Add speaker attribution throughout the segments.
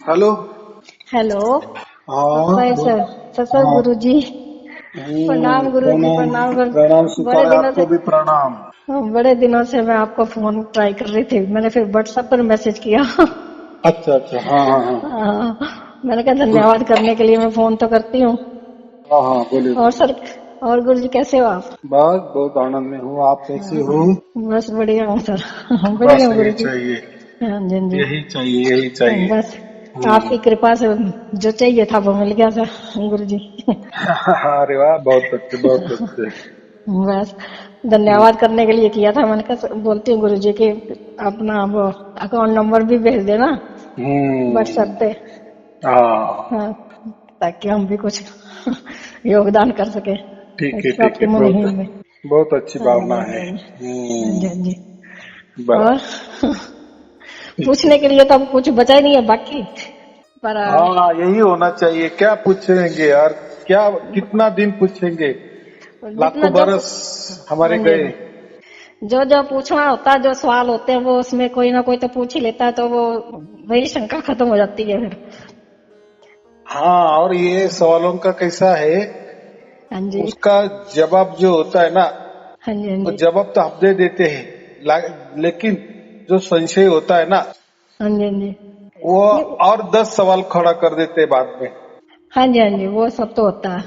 Speaker 1: Hello.
Speaker 2: Hello.
Speaker 1: हाँ
Speaker 2: sir sir
Speaker 1: हाँ।
Speaker 2: गुरु जी। प्रणाम गुरु जी,
Speaker 1: प्रणाम।
Speaker 2: प्रणाम
Speaker 1: प्रणाम
Speaker 2: बड़े
Speaker 1: स्वीकार,
Speaker 2: दिनों
Speaker 1: आपको
Speaker 2: से।
Speaker 1: भी प्रणाम।
Speaker 2: बड़े दिनों से मैं आपको फोन ट्राई कर रही थी, मैंने फिर व्हाट्सएप पर मैसेज किया।
Speaker 1: अच्छा अच्छा, हाँ हाँ हाँ।
Speaker 2: हाँ, मैंने कहा
Speaker 1: गुड।
Speaker 2: धन्यवाद करने के लिए, मैं फोन तो करती हूँ।
Speaker 1: हाँ हाँ, बोलिए
Speaker 2: और
Speaker 1: बोलिए।
Speaker 2: सर, और गुरु जी कैसे हो आप?
Speaker 1: बस बहुत आनंद में हूँ, आप कैसे
Speaker 2: हाँ,
Speaker 1: हो?
Speaker 2: बस बढ़िया हूँ सर। बढ़िया
Speaker 1: बस
Speaker 2: हूँ
Speaker 1: यही
Speaker 2: गुरु जी।
Speaker 1: चाहिए।
Speaker 2: हाँ जी, हाँ जी।
Speaker 1: यही चाहिए, यही चाहिए।
Speaker 2: बस
Speaker 1: हम्म।
Speaker 2: आपकी कृपा से जो चाहिए था वो मिल गया सर गुरु जी।
Speaker 1: अरे वाह, बहुत अच्छे बहुत अच्छे।
Speaker 2: बस
Speaker 1: हम्म।
Speaker 2: धन्यवाद करने के लिए किया था, मैंने कहा बोलती हूँ गुरु जी की अपना वो अकाउंट नंबर भी भेज देना व्हाट्सएप पे।
Speaker 1: हाँ।
Speaker 2: हाँ, ताकि हम भी कुछ योगदान कर सके
Speaker 1: ठीक है
Speaker 2: इस
Speaker 1: ठीक
Speaker 2: आपकी
Speaker 1: है, बहुत
Speaker 2: मुहिम में।
Speaker 1: बहुत अच्छी
Speaker 2: हाँ जी,
Speaker 1: भावना
Speaker 2: हाँ जी,
Speaker 1: है।
Speaker 2: हाँ जी। हाँ जी, हाँ जी। और
Speaker 1: बराबर। ठीक है।
Speaker 2: पूछने के लिए तो अब कुछ बचा ही नहीं है बाकी, पर
Speaker 1: हाँ, यही होना चाहिए। क्या पूछेंगे यार? क्या? कितना दिन पूछेंगे?
Speaker 2: जितना
Speaker 1: लाखों
Speaker 2: जो
Speaker 1: बरस
Speaker 2: हाँ
Speaker 1: हमारे
Speaker 2: जी, हाँ
Speaker 1: गए।
Speaker 2: जी। जो जो पूछना होता है, जो सवाल होते हैं वो उसमें कोई ना कोई तो पूछ ही लेता है, तो वो वही शंका खत्म हो जाती है फिर।
Speaker 1: हाँ, और ये सवालों का कैसा है,
Speaker 2: हाँ जी,
Speaker 1: उसका जवाब जो होता है ना,
Speaker 2: हाँ जी, हाँ
Speaker 1: वो
Speaker 2: जी,
Speaker 1: जवाब तो हम दे देते हैं, लेकिन जो संशय होता है ना,
Speaker 2: हाँ जी, हाँ जी।
Speaker 1: वो
Speaker 2: नहीं,
Speaker 1: और 10 सवाल खड़ा कर देते हैं बाद में।
Speaker 2: हाँ जी, हाँ जी, वो सब तो होता है।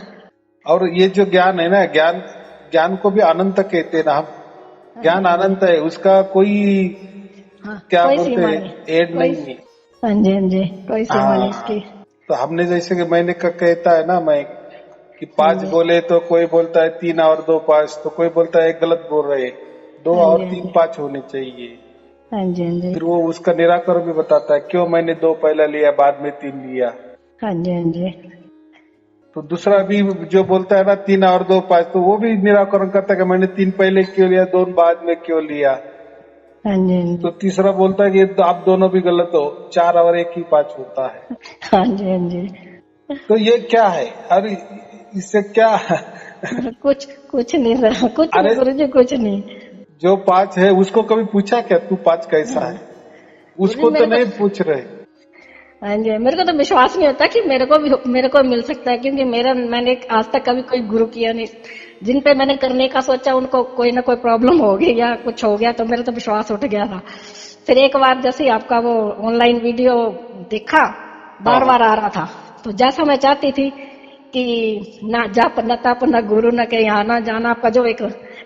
Speaker 1: और ये जो ज्ञान है ना, ज्ञान ज्ञान को भी अनंत कहते हैं ना हम।
Speaker 2: हाँ जी,
Speaker 1: ज्ञान
Speaker 2: हाँ जी।
Speaker 1: अनंत है, उसका कोई
Speaker 2: हाँ,
Speaker 1: क्या
Speaker 2: कोई
Speaker 1: बोलते
Speaker 2: सीमा
Speaker 1: हैं,
Speaker 2: नहीं।
Speaker 1: एड
Speaker 2: कोई
Speaker 1: नहीं है।
Speaker 2: हाँ जी, हाँ जी, कोई सीमा नहीं
Speaker 1: हाँ,
Speaker 2: इसकी।
Speaker 1: तो हमने जैसे कि मैंने का कहता है ना, मैं कि
Speaker 2: हाँ
Speaker 1: 5
Speaker 2: जी,
Speaker 1: बोले तो कोई बोलता है 3 और 2 5, तो कोई बोलता है एक गलत बोल रहे, 2
Speaker 2: हाँ जी,
Speaker 1: और
Speaker 2: हाँ
Speaker 1: 3
Speaker 2: जी,
Speaker 1: 5 होने चाहिए।
Speaker 2: हाँ जी, हाँ जी,
Speaker 1: फिर वो उसका निराकरण भी बताता है, क्यों मैंने 2 पहला लिया बाद में 3 लिया।
Speaker 2: हाँ जी, हाँ जी,
Speaker 1: तो दूसरा भी जो बोलता है ना 3 और 2 5, तो वो भी निराकरण करता है कि मैंने 3 पहले क्यों लिया, 2 बाद में क्यों लिया।
Speaker 2: हाँ जी, हाँ
Speaker 1: तो
Speaker 2: जी,
Speaker 1: तीसरा बोलता है कि आप दोनों भी गलत हो, 4 और 1 ही 5 होता है।
Speaker 2: हाँ जी, हाँ जी।
Speaker 1: तो ये क्या है? अरे इससे क्या?
Speaker 2: कुछ कुछ नहीं सर, कुछ नहीं
Speaker 1: अरे,
Speaker 2: गुरु जी, कुछ नहीं।
Speaker 1: जो 5 है उसको कभी पूछा क्या तू 5 कैसा है?
Speaker 2: हाँ, गुरु जी
Speaker 1: उसको तो
Speaker 2: मेरे को,
Speaker 1: नहीं पूछ रहे।
Speaker 2: हाँ जी, मेरे को तो विश्वास नहीं होता कि मेरे को मिल सकता है, क्योंकि मेरा मैंने आज तक कभी कोई गुरु किया नहीं। जिन पे मैंने करने का सोचा उनको कोई ना कोई प्रॉब्लम हो गई या कुछ हो गया, तो मेरा तो विश्वास उठ गया था। फिर एक बार जैसे ही आपका वो ऑनलाइन वीडियो देखा,
Speaker 1: हाँ
Speaker 2: बार
Speaker 1: हाँ।
Speaker 2: बार आ रहा था, तो जैसा मैं चाहती थी कि ना जाप न तप न गुरु न कहीं आना जाना, आपका जो एक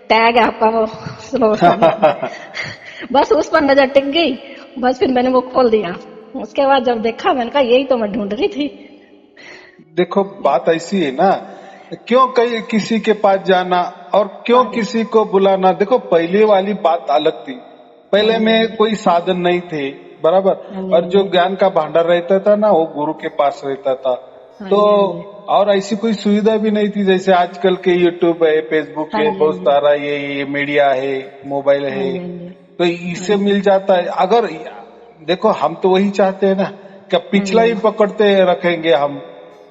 Speaker 2: टैग है आपका वो स्लोगन, बस उस पर नजर टिक गई। बस फिर मैंने वो खोल दिया। उसके बाद जब देखा, मैंने कहा यही तो मैं ढूंढ रही थी।
Speaker 1: देखो, बात ऐसी है ना, क्यों कहीं किसी के पास जाना और क्यों
Speaker 2: हाँ जी,
Speaker 1: किसी को बुलाना। देखो, पहले वाली बात अलग थी।
Speaker 2: हाँ
Speaker 1: पहले
Speaker 2: जी, हाँ
Speaker 1: में
Speaker 2: जी,
Speaker 1: कोई साधन नहीं थे, बराबर।
Speaker 2: हाँ जी,
Speaker 1: और
Speaker 2: हाँ
Speaker 1: जो
Speaker 2: जी,
Speaker 1: ज्ञान का भंडार रहता था ना, वो गुरु के पास रहता था।
Speaker 2: हाँ
Speaker 1: तो
Speaker 2: जी, हाँ जी,
Speaker 1: और ऐसी कोई सुविधा भी नहीं थी जैसे आजकल के यूट्यूब है, फेसबुक
Speaker 2: हाँ
Speaker 1: है,
Speaker 2: जी, हाँ
Speaker 1: बहुत
Speaker 2: जी,
Speaker 1: सारा ये मीडिया है, मोबाइल
Speaker 2: हाँ
Speaker 1: है।
Speaker 2: जी, हाँ जी,
Speaker 1: तो
Speaker 2: हाँ
Speaker 1: इससे
Speaker 2: जी,
Speaker 1: मिल जाता है। अगर देखो, हम तो वही चाहते हैं ना, क्या
Speaker 2: हाँ
Speaker 1: पिछला
Speaker 2: जी,
Speaker 1: ही पकड़ते रखेंगे हम।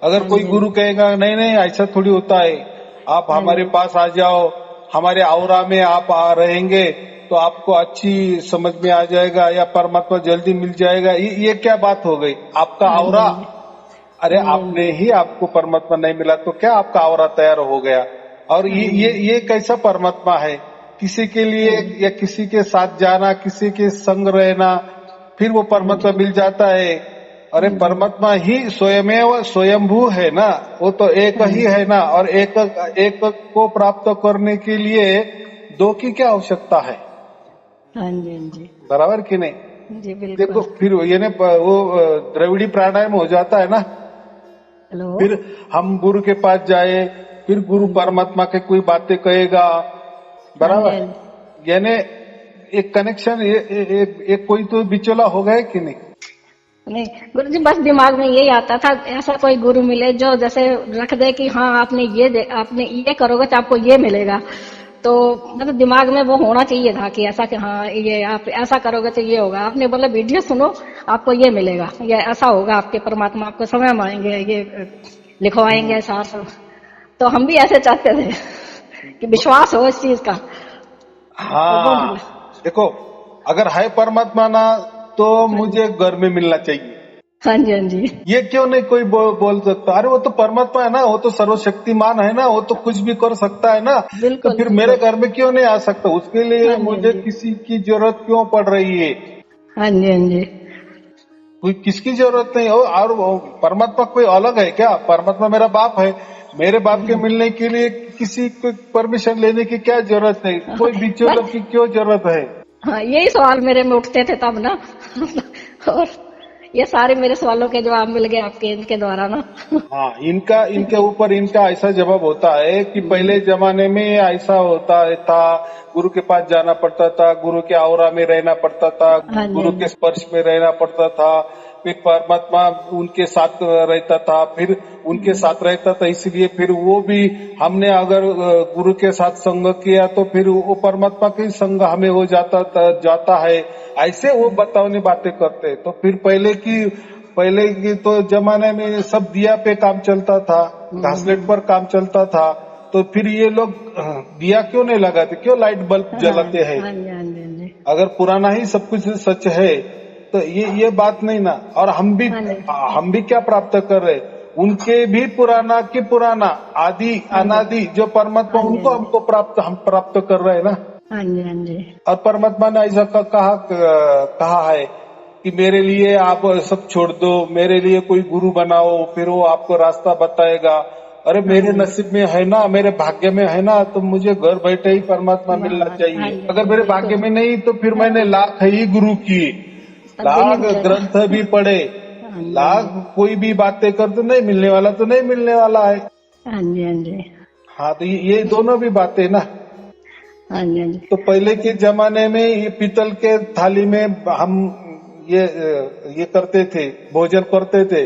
Speaker 1: अगर
Speaker 2: हाँ
Speaker 1: कोई
Speaker 2: जी, हाँ
Speaker 1: गुरु
Speaker 2: जी,
Speaker 1: कहेगा नहीं नहीं ऐसा थोड़ी होता है, आप
Speaker 2: हाँ
Speaker 1: हमारे
Speaker 2: जी,
Speaker 1: पास आ जाओ, हमारे औरा में आप आ रहेंगे तो आपको अच्छी समझ में आ जाएगा, या परमात्मा जल्दी मिल जाएगा, ये क्या बात हो गई? आपका
Speaker 2: हाँ जी,
Speaker 1: औरा,
Speaker 2: हाँ जी,
Speaker 1: अरे
Speaker 2: हाँ जी, हाँ
Speaker 1: आपने
Speaker 2: जी,
Speaker 1: ही, आपको परमात्मा नहीं मिला तो क्या आपका औरा तैयार हो गया? और
Speaker 2: हाँ जी,
Speaker 1: ये कैसा परमात्मा है? किसी के लिए
Speaker 2: हाँ जी,
Speaker 1: या किसी के साथ जाना, किसी के संग रहना, फिर वो
Speaker 2: हाँ जी,
Speaker 1: परमात्मा मिल जाता है। अरे
Speaker 2: हाँ जी,
Speaker 1: परमात्मा ही स्वयमेव स्वयंभू है ना, वो तो एक
Speaker 2: हाँ
Speaker 1: ही
Speaker 2: जी,
Speaker 1: है ना। और एक एक को प्राप्त करने के लिए दो की क्या आवश्यकता है?
Speaker 2: हाँ जी, हाँ जी,
Speaker 1: बराबर कि नहीं?
Speaker 2: जी
Speaker 1: देखो,
Speaker 2: बिल्कुल।
Speaker 1: फिर ये ने वो द्रविड़ी प्राणायाम हो जाता है ना।
Speaker 2: हेलो।
Speaker 1: फिर हम गुरु के पास जाए, फिर गुरु
Speaker 2: हाँ जी,
Speaker 1: परमात्मा के कोई बातें कहेगा,
Speaker 2: हाँ जी,
Speaker 1: बराबर।
Speaker 2: हाँ जी।
Speaker 1: यानी एक कनेक्शन, एक कोई तो बिचौला हो गए कि नहीं?
Speaker 2: नहीं गुरु जी, बस दिमाग में यही आता था, ऐसा कोई गुरु मिले जो जैसे रख दे कि हाँ आपने ये करोगे तो आपको ये मिलेगा। तो मतलब दिमाग में वो होना चाहिए था कि ऐसा कि हाँ ये आप ऐसा करोगे तो ये होगा। आपने बोला वीडियो सुनो, आपको ये मिलेगा, ये ऐसा होगा, आपके परमात्मा आपको समय में आएंगे, ये लिखवाएंगे सार सब। तो हम भी ऐसे चाहते थे कि विश्वास हो इस चीज का। तो वो
Speaker 1: हाँ,
Speaker 2: मिला।
Speaker 1: देखो, अगर है परमात्मा ना, तो
Speaker 2: हाँ जी,
Speaker 1: मुझे घर में मिलना चाहिए।
Speaker 2: हाँ जी, हाँ जी,
Speaker 1: ये क्यों नहीं कोई बोल सकता? अरे वो तो परमात्मा है ना, वो तो सर्वशक्तिमान है ना, वो तो कुछ भी कर सकता है ना। तो
Speaker 2: बिल्कुल
Speaker 1: फिर मेरे
Speaker 2: बिल्कुल।
Speaker 1: घर में क्यों नहीं आ सकता? उसके लिए
Speaker 2: हाँ जी, हाँ
Speaker 1: मुझे
Speaker 2: जी,
Speaker 1: किसी की जरूरत क्यों पड़ रही है?
Speaker 2: हाँ जी, हाँ जी,
Speaker 1: कोई किसकी जरूरत नहीं हो। और परमात्मा कोई अलग है क्या? परमात्मा मेरा बाप है। मेरे बाप के मिलने के लिए किसी को परमिशन लेने की क्या जरूरत है? कोई बिचौलियों
Speaker 2: बस
Speaker 1: की क्यों जरूरत है?
Speaker 2: हाँ, यही सवाल मेरे में उठते थे तब ना। और ये सारे मेरे सवालों के जवाब मिल गए आपके इनके द्वारा ना।
Speaker 1: हाँ, इनका इनके ऊपर इनका ऐसा जवाब होता है कि पहले जमाने में ऐसा होता था। गुरु के पास जाना पड़ता था, गुरु के औरा में रहना पड़ता था,
Speaker 2: हाँ जी,
Speaker 1: गुरु
Speaker 2: हाँ
Speaker 1: के
Speaker 2: जी,
Speaker 1: स्पर्श में रहना पड़ता था। फिर परमात्मा उनके साथ रहता था, फिर उनके साथ रहता था, इसलिए फिर वो भी हमने अगर गुरु के साथ संग किया तो फिर वो परमात्मा के ही संग हमें हो जाता है। ऐसे वो बतावनी बातें करते। तो फिर पहले की तो जमाने में सब दिया पे काम चलता था, घासलेट पर काम चलता था। तो फिर ये लोग दिया क्यों नहीं लगाते? क्यों लाइट बल्ब
Speaker 2: हाँ
Speaker 1: जलाते हैं?
Speaker 2: हाँ जी, हाँ जी, हाँ जी,
Speaker 1: अगर पुराना ही सब कुछ सच है तो ये बात नहीं ना। और
Speaker 2: हाँ जी,
Speaker 1: हम भी क्या प्राप्त कर रहे? उनके भी पुराना की पुराना आदि
Speaker 2: हाँ जी,
Speaker 1: अनादि जो परमात्मा
Speaker 2: हाँ जी,
Speaker 1: उनको हमको हम प्राप्त कर रहे हैं ना।
Speaker 2: हाँ जी, हाँ जी,
Speaker 1: और परमात्मा ने ऐसा कहा है कि मेरे लिए आप सब छोड़ दो, मेरे लिए कोई गुरु बनाओ, फिर वो आपको रास्ता बताएगा। अरे
Speaker 2: हाँ
Speaker 1: मेरे
Speaker 2: जी,
Speaker 1: नसीब में है ना, मेरे भाग्य में है ना, तो मुझे घर बैठे ही परमात्मा मिलना
Speaker 2: हाँ
Speaker 1: चाहिए।
Speaker 2: जी, हाँ
Speaker 1: अगर
Speaker 2: जी,
Speaker 1: मेरे भाग्य
Speaker 2: बिल्कुल।
Speaker 1: में नहीं तो फिर मैंने लाख ही गुरु किए,
Speaker 2: तब भी नहीं
Speaker 1: लाख
Speaker 2: मिलेगा।
Speaker 1: ग्रंथ भी पढ़े,
Speaker 2: हाँ जी, हाँ जी,
Speaker 1: लाख कोई भी बातें कर, तो नहीं मिलने वाला तो नहीं मिलने वाला है।
Speaker 2: हाँ जी, हाँ जी,
Speaker 1: हाँ, तो ये दोनों भी बातें ना।
Speaker 2: हाँ जी, हाँ जी,
Speaker 1: तो पहले के जमाने में ये पीतल के थाली में हम ये ये करते थे, भोजन करते थे।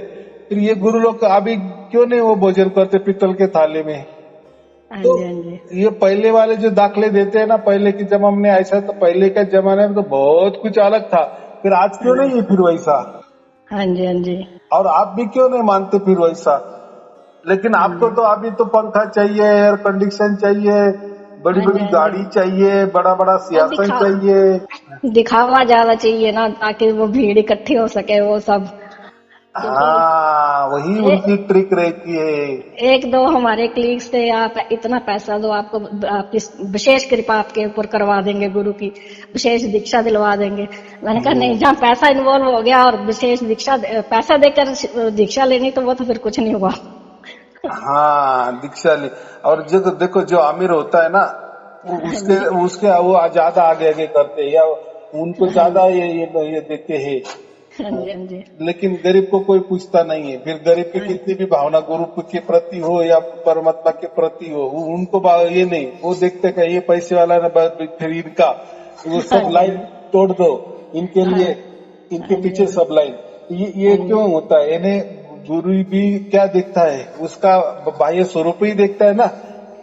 Speaker 1: फिर ये गुरु लोग अभी क्यों नहीं वो भोजन करते पीतल के थाली में?
Speaker 2: हाँ
Speaker 1: तो
Speaker 2: जी, हाँ जी,
Speaker 1: ये पहले वाले जो दाखले देते हैं ना, पहले के जमाने में ऐसा, तो पहले के जमाने में तो बहुत कुछ अलग था। फिर आज
Speaker 2: हाँ
Speaker 1: क्यों
Speaker 2: जी,
Speaker 1: नहीं है फिर वैसा?
Speaker 2: हाँ जी, हाँ जी,
Speaker 1: और आप भी क्यों नहीं मानते फिर वैसा? लेकिन
Speaker 2: हाँ
Speaker 1: आपको
Speaker 2: जी,
Speaker 1: तो अभी तो पंखा चाहिए, एयर कंडीशन चाहिए, बड़ी
Speaker 2: हाँ जी,
Speaker 1: बड़ी
Speaker 2: हाँ जी,
Speaker 1: गाड़ी चाहिए, बड़ा बड़ा
Speaker 2: वो
Speaker 1: सिंहासन चाहिए।
Speaker 2: दिखावा ज्यादा चाहिए ना, ताकि वो भीड़ इकट्ठी हो सके वो सब। क्योंकि
Speaker 1: हाँ, वही
Speaker 2: ए,
Speaker 1: उनकी ट्रिक रहती है।
Speaker 2: एक दो हमारे क्लिक्स से आप इतना पैसा दो, आपको आपकी विशेष कृपा आपके ऊपर करवा देंगे, गुरु की विशेष दीक्षा दिलवा देंगे। मैंने कहा नहीं, जहाँ पैसा इन्वॉल्व हो गया और विशेष दीक्षा, पैसा देकर दीक्षा लेनी, तो वो तो फिर कुछ नहीं हुआ।
Speaker 1: हाँ, दीक्षा ली। और जो देखो, जो अमीर होता है ना,
Speaker 2: हाँ
Speaker 1: उसके
Speaker 2: जी,
Speaker 1: उसके वो ज्यादा आगे आगे करते हैं, या उनको
Speaker 2: हाँ
Speaker 1: ज्यादा
Speaker 2: जी,
Speaker 1: ये देते हैं।
Speaker 2: हाँ जी, हाँ जी,
Speaker 1: लेकिन गरीब को कोई पूछता नहीं है। फिर गरीब की
Speaker 2: हाँ
Speaker 1: कितनी भी भावना गुरु के प्रति हो या परमात्मा के प्रति हो, उनको ये नहीं, वो देखते कि ये पैसे वाला ना, फिर इनका वो सब
Speaker 2: जी,
Speaker 1: लाइन तोड़ दो इनके
Speaker 2: हाँ
Speaker 1: लिए, इनके
Speaker 2: हाँ जी,
Speaker 1: पीछे सब लाइन। ये
Speaker 2: हाँ जी,
Speaker 1: क्यों होता है? इन्हें गुरु भी क्या देखता है? उसका बाह्य स्वरूप ही देखता है ना।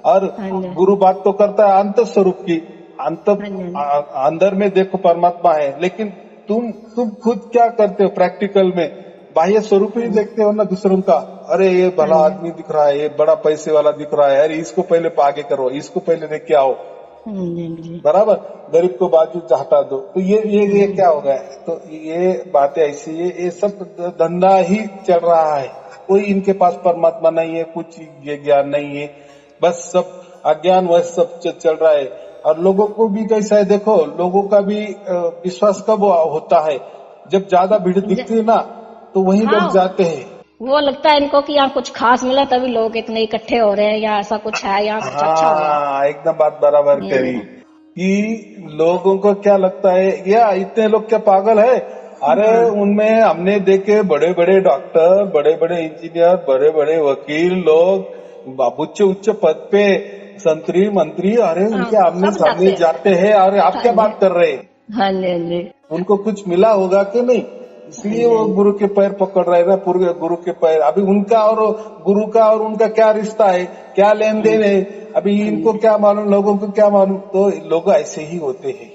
Speaker 1: और
Speaker 2: हाँ जी,
Speaker 1: गुरु बात तो करता है अंत स्वरूप की। अंत
Speaker 2: हाँ जी,
Speaker 1: अंदर में देखो परमात्मा है, लेकिन तुम खुद क्या करते हो प्रैक्टिकल में? बाह्य स्वरूप ही देखते हो ना दूसरों का। अरे ये
Speaker 2: हाँ
Speaker 1: भला
Speaker 2: जी,
Speaker 1: आदमी दिख रहा है, ये बड़ा पैसे वाला दिख रहा है, अरे इसको पहले आगे करो, इसको पहले देख के आओ।
Speaker 2: हाँ जी, हाँ जी,
Speaker 1: बराबर। गरीब को बाजू से हटा दो, तो ये क्या हो गया? तो ये बातें ऐसी है, ये सब धंधा ही चल रहा है। कोई इनके पास परमात्मा नहीं है, कुछ ये ज्ञान नहीं है, बस सब अज्ञान वह सब चल रहा है। और लोगों को भी कैसा है देखो, लोगों का भी विश्वास कब होता है? जब ज्यादा भीड़ दिखती है ना, तो वही
Speaker 2: हाँ,
Speaker 1: लोग जाते हैं।
Speaker 2: वो लगता है इनको कि यहाँ कुछ खास मिला तभी लोग इतने इकट्ठे हो रहे हैं, या ऐसा कुछ है, यहाँ कुछ अच्छा हो रहा है।
Speaker 1: हाँ, एकदम बात बराबर करी कि लोगों को क्या लगता है, या इतने लोग क्या पागल है? अरे उनमें हमने देखे बड़े बड़े डॉक्टर, बड़े बड़े इंजीनियर, बड़े बड़े वकील लोग, उच्च उच्च पद पे संतरी मंत्री, अरे
Speaker 2: हाँ,
Speaker 1: उनके आमने
Speaker 2: सब
Speaker 1: सामने
Speaker 2: जाते हैं।
Speaker 1: जाते हैं। अरे आप
Speaker 2: हाँ
Speaker 1: क्या
Speaker 2: जी,
Speaker 1: बात कर रहे हैं?
Speaker 2: हाँ जी, हाँ जी,
Speaker 1: उनको कुछ मिला होगा कि नहीं?
Speaker 2: हाँ
Speaker 1: इसलिए
Speaker 2: जी,
Speaker 1: वो गुरु के पैर पकड़ रहे हैं ना, पूरे गुरु के पैर। अभी उनका और गुरु का और उनका क्या रिश्ता है, क्या लेन देन है, अभी
Speaker 2: हाँ
Speaker 1: इनको
Speaker 2: जी,
Speaker 1: क्या मालूम, लोगों को क्या मालूम। तो लोग ऐसे ही होते हैं।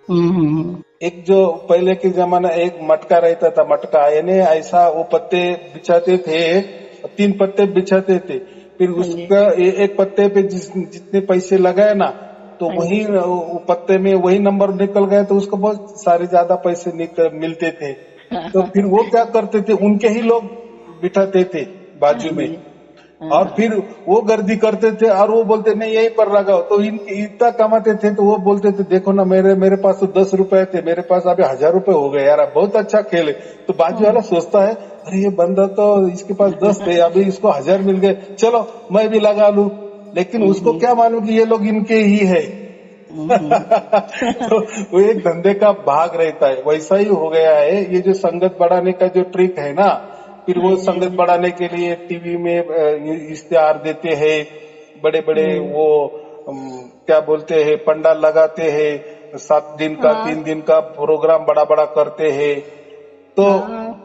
Speaker 2: हम्म,
Speaker 1: एक जो पहले के जमाना, एक मटका रहता था, मटका यानी ऐसा वो पत्ते बिछाते थे, 3 पत्ते बिछाते थे। फिर
Speaker 2: हाँ जी,
Speaker 1: उसका एक पत्ते पे जितने पैसे लगाए ना, तो
Speaker 2: हाँ
Speaker 1: वही
Speaker 2: जी,
Speaker 1: वो पत्ते में वही नंबर निकल गए, तो उसको बहुत सारे ज्यादा पैसे मिलते थे। तो फिर वो क्या करते थे, उनके ही लोग बिठाते थे बाजू में, और फिर वो गर्दी करते थे और वो बोलते नहीं यहीं पर लगाओ। तो इतना कमाते थे तो वो बोलते थे देखो ना मेरे पास तो 10 रुपए थे, मेरे पास अभी 1000 रुपए हो गए यार, बहुत अच्छा खेल है। तो बाजू वाला सोचता है अरे ये बंदा तो इसके पास 10 थे, अभी इसको 1000 मिल गए, चलो मैं भी लगा लूं। लेकिन उसको क्या मालूम कि ये लोग इनके ही है। तो वो एक धंधे का भाग रहता है, वैसा ही हो गया है ये जो संगत बढ़ाने का जो ट्रिक है ना। फिर वो संगत बढ़ाने के लिए टीवी में इश्तेहार देते हैं, बड़े बड़े वो क्या बोलते हैं पंडाल लगाते हैं, 7 दिन का 3 दिन का प्रोग्राम बड़ा बड़ा करते हैं। तो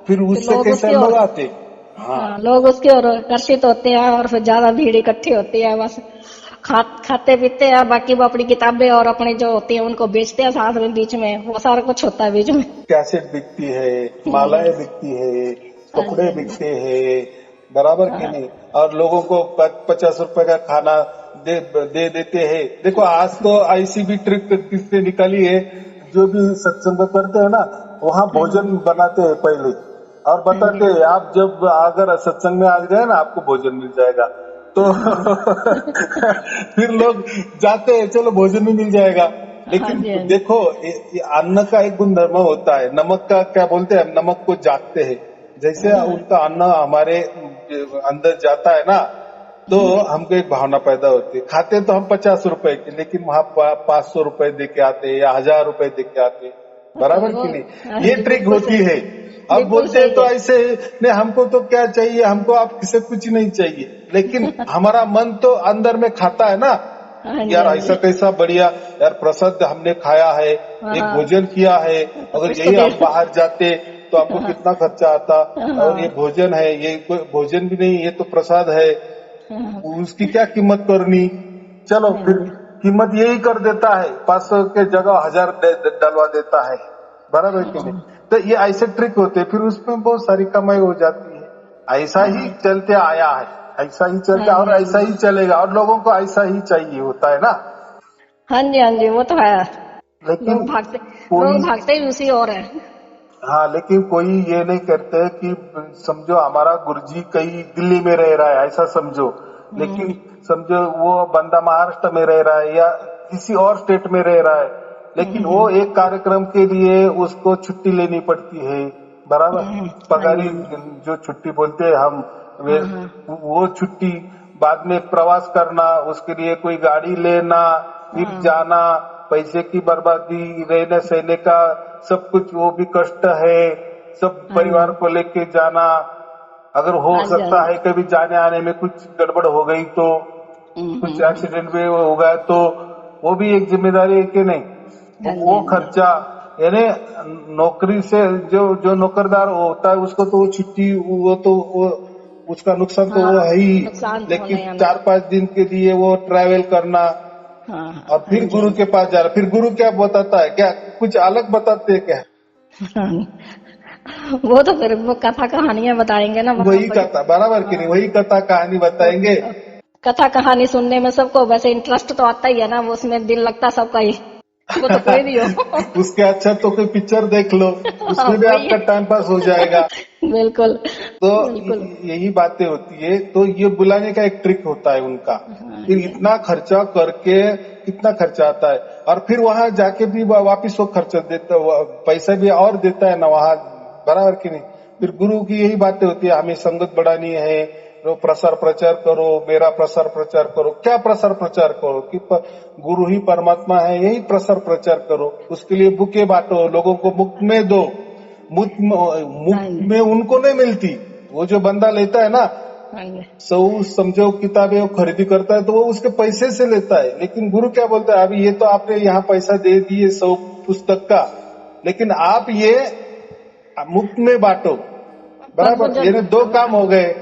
Speaker 1: फिर
Speaker 2: तो
Speaker 1: उससे
Speaker 2: लोग
Speaker 1: कैसे
Speaker 2: उसकी ओर,
Speaker 1: लोग आते। हाँ
Speaker 2: लोग उसकी ओर आकर्षित होते हैं और फिर ज्यादा भीड़ इकट्ठी होती है। बस खाते पीते हैं, बाकी वो अपनी किताबें और अपने जो होती है उनको बेचते हैं साथ में, बीच में वो सारा कुछ होता है बीच में।
Speaker 1: कैसेट बिकती है, मालाएं बिकती है,
Speaker 2: हाँ
Speaker 1: कपड़े
Speaker 2: जी, हाँ जी।
Speaker 1: बिकते हैं, बराबर की नहीं। और लोगों को 50 रुपए का खाना दे देते हैं। देखो आज तो ऐसी भी ट्रिक किससे निकाली है, जो भी सत्संग करते हैं ना वहाँ भोजन बनाते हैं पहले, और बताते हैं आप जब अगर सत्संग में आ गए ना आपको भोजन मिल जाएगा। तो फिर लोग जाते हैं, चलो भोजन भी मिल जाएगा।
Speaker 2: हाँ
Speaker 1: लेकिन
Speaker 2: जी, हाँ जी।
Speaker 1: देखो ये अन्न का एक गुणधर्म होता है, नमक का क्या बोलते हैं, नमक को जागते हैं। जैसे उनका अन्न हमारे अंदर जाता है ना, तो हमको एक भावना पैदा होती है। खाते तो हम 50 रुपए की, लेकिन वहाँ 500 रुपए दे के आते हैं या 1000 रुपए दे के आते हैं, बराबर
Speaker 2: वो
Speaker 1: की नहीं।
Speaker 2: हाँ
Speaker 1: ये
Speaker 2: जी,
Speaker 1: ट्रिक
Speaker 2: बिल्कुल
Speaker 1: होती
Speaker 2: सही,
Speaker 1: है। अब
Speaker 2: बिल्कुल
Speaker 1: बोलते हैं
Speaker 2: सही
Speaker 1: तो
Speaker 2: है।
Speaker 1: ऐसे नहीं, हमको तो क्या चाहिए, हमको आपसे कुछ नहीं चाहिए, लेकिन हमारा मन तो अंदर में खाता है ना,
Speaker 2: हाँ जी,
Speaker 1: यार
Speaker 2: हाँ
Speaker 1: ऐसा
Speaker 2: जी।
Speaker 1: कैसा बढ़िया, यार प्रसाद हमने खाया है, एक
Speaker 2: हाँ,
Speaker 1: भोजन किया है।
Speaker 2: तो
Speaker 1: अगर
Speaker 2: कुछ तो
Speaker 1: यही
Speaker 2: दे।
Speaker 1: हम बाहर जाते तो हमको
Speaker 2: हाँ,
Speaker 1: कितना खर्चा आता। और ये
Speaker 2: हाँ,
Speaker 1: भोजन है, ये कोई भोजन भी नहीं, ये तो प्रसाद है,
Speaker 2: हाँ,
Speaker 1: उसकी क्या कीमत करनी। चलो
Speaker 2: हाँ
Speaker 1: फिर
Speaker 2: जी,
Speaker 1: कीमत यही कर देता है, 500 के जगह 1000 डलवा देता है, बराबर
Speaker 2: हाँ
Speaker 1: कि नहीं।
Speaker 2: जी,
Speaker 1: तो ये ऐसे ट्रिक होते हैं, फिर उसमें बहुत सारी कमाई हो जाती है। ऐसा
Speaker 2: हाँ
Speaker 1: ही
Speaker 2: जी,
Speaker 1: चलते आया है, ऐसा ही
Speaker 2: हाँ
Speaker 1: चलता
Speaker 2: जी,
Speaker 1: और
Speaker 2: हाँ
Speaker 1: ऐसा
Speaker 2: जी,
Speaker 1: ही चलेगा, और लोगों को ऐसा ही चाहिए होता है ना।
Speaker 2: हाँ जी, हाँ जी, वो तो है।
Speaker 1: लेकिन
Speaker 2: लोग भागते,
Speaker 1: कोई,
Speaker 2: लोग भागते ही उसी ओर है।
Speaker 1: हाँ लेकिन कोई ये नहीं करते कि समझो हमारा गुरुजी कहीं दिल्ली में रह रहा है ऐसा समझो, लेकिन समझो वो बंदा महाराष्ट्र में रह रहा है या किसी और स्टेट में रह रहा है, लेकिन वो एक कार्यक्रम के लिए उसको छुट्टी लेनी पड़ती है, बराबर।
Speaker 2: हाँ जी,
Speaker 1: पगारी
Speaker 2: हाँ जी,
Speaker 1: जो छुट्टी बोलते हैं हम,
Speaker 2: हाँ, हाँ,
Speaker 1: वो छुट्टी, बाद में प्रवास करना, उसके लिए कोई गाड़ी लेना, फिर
Speaker 2: हाँ,
Speaker 1: जाना, पैसे की बर्बादी, रहने सहने का सब कुछ वो भी कष्ट है, सब
Speaker 2: हाँ जी,
Speaker 1: परिवार को लेके जाना। अगर हो
Speaker 2: हाँ जी, हाँ
Speaker 1: सकता
Speaker 2: जी,
Speaker 1: है कभी जाने आने में कुछ गड़बड़ हो गई तो, कुछ एक्सीडेंट भी हो गया तो वो भी एक जिम्मेदारी है कि नहीं।
Speaker 2: हाँ जी,
Speaker 1: वो
Speaker 2: हाँ जी,
Speaker 1: खर्चा, यानी नौकरी से जो जो नौकरदार होता है उसको तो वो छुट्टी, वो तो वो उसका नुकसान तो वो
Speaker 2: हाँ,
Speaker 1: है ही।
Speaker 2: नुकसान तो होना
Speaker 1: लेकिन
Speaker 2: ही होना।
Speaker 1: 4-5 दिन के लिए वो ट्रैवल करना,
Speaker 2: हाँ,
Speaker 1: और
Speaker 2: हाँ, हाँ
Speaker 1: फिर
Speaker 2: जी, हाँ
Speaker 1: गुरु
Speaker 2: जी,
Speaker 1: के पास जा रहा, फिर गुरु क्या बताता है, क्या कुछ अलग बताते हैं क्या।
Speaker 2: हाँ, वो तो फिर वो कथा कहानियां बताएंगे ना वहां
Speaker 1: वही
Speaker 2: पर।
Speaker 1: कथा, बराबर की नहीं, वही कथा कहानी
Speaker 2: वो
Speaker 1: बताएंगे।
Speaker 2: कथा कहानी सुनने में सबको वैसे इंटरेस्ट तो आता ही है ना, वो उसमें दिल लगता सबका ही, वो तो कोई भी हो।
Speaker 1: उसके अच्छा तो कोई पिक्चर देख लो,
Speaker 2: हाँ,
Speaker 1: उसमें भी
Speaker 2: वही
Speaker 1: आपका
Speaker 2: है।
Speaker 1: टाइम पास हो जाएगा।
Speaker 2: बिल्कुल,
Speaker 1: तो
Speaker 2: बिल्कुल।
Speaker 1: यही बातें होती है। तो ये बुलाने का एक ट्रिक होता है उनका।
Speaker 2: हाँ
Speaker 1: फिर
Speaker 2: जी, हाँ
Speaker 1: इतना खर्चा करके कितना खर्चा आता है, और फिर वहां जाके भी वापिस वो खर्चा देता, पैसा भी और देता है ना वहां, बराबर की नहीं। फिर गुरु की यही बातें होती है, हमें संगत बढ़ानी है, तो प्रसार प्रचार करो, मेरा प्रसार प्रचार करो। क्या प्रसार प्रचार करो कि गुरु ही परमात्मा है, यही प्रसार प्रचार करो। उसके लिए बुके बांटो, लोगों को मुफ्त में दो। मुफ्त
Speaker 2: हाँ
Speaker 1: मुफ्त
Speaker 2: जी,
Speaker 1: में उनको नहीं मिलती, वो जो बंदा लेता है ना,
Speaker 2: हाँ जी,
Speaker 1: सौ समझो किताबें वो खरीदी करता है तो वो उसके पैसे से लेता है। लेकिन गुरु क्या बोलता है, अभी ये तो आपने यहाँ पैसा दे दिए 100 पुस्तक का, लेकिन आप ये मुफ्त में बांटो,
Speaker 2: पर वो
Speaker 1: बराबर। ये दो काम हो गए।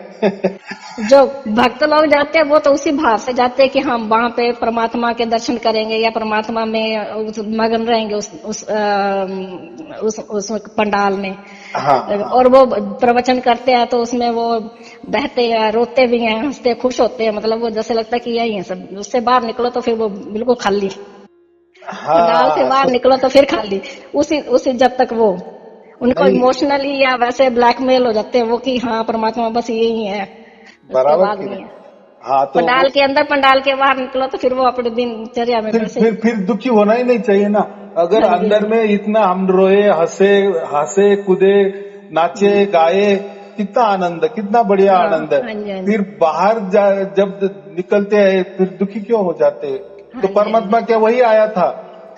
Speaker 2: जो भक्त लोग जाते हैं वो तो उसी भाव से जाते हैं कि हम वहां पे परमात्मा के दर्शन करेंगे या परमात्मा में मगन रहेंगे उस पंडाल में।
Speaker 1: हाँ हाँ
Speaker 2: और वो प्रवचन करते हैं तो उसमें वो बहते हैं, रोते भी हैं, हंसते खुश होते हैं, मतलब वो जैसे लगता है कि यही है सब। उससे बाहर निकलो तो फिर वो बिल्कुल खाली, पंडाल से
Speaker 1: हाँ।
Speaker 2: बाहर निकलो तो फिर खाली। उसी उसी जब तक वो उनको
Speaker 1: नहीं,
Speaker 2: इमोशनली या वैसे ब्लैकमेल हो जाते हैं वो कि हाँ परमात्मा बस यही है, उसके
Speaker 1: बराबर
Speaker 2: बाद
Speaker 1: की
Speaker 2: नहीं
Speaker 1: नहीं।
Speaker 2: है।
Speaker 1: हाँ तो
Speaker 2: पंडाल के अंदर, पंडाल के बाहर निकलो तो फिर वो अपने दिनचर्या में वैसे ही।
Speaker 1: फिर दुखी होना ही नहीं चाहिए ना। अगर
Speaker 2: हाँ जी, हाँ
Speaker 1: अंदर
Speaker 2: जी।
Speaker 1: में इतना हम रोए, हंसे, हंसे कूदे, नाचे गाए, कितना आनंद, कितना बढ़िया
Speaker 2: हाँ
Speaker 1: आनंद है।
Speaker 2: हाँ जी, हाँ जी।
Speaker 1: फिर बाहर जब निकलते हैं फिर दुखी क्यों हो जाते हैं? तो
Speaker 2: हाँ जी, हाँ
Speaker 1: परमात्मा क्या वही आया था?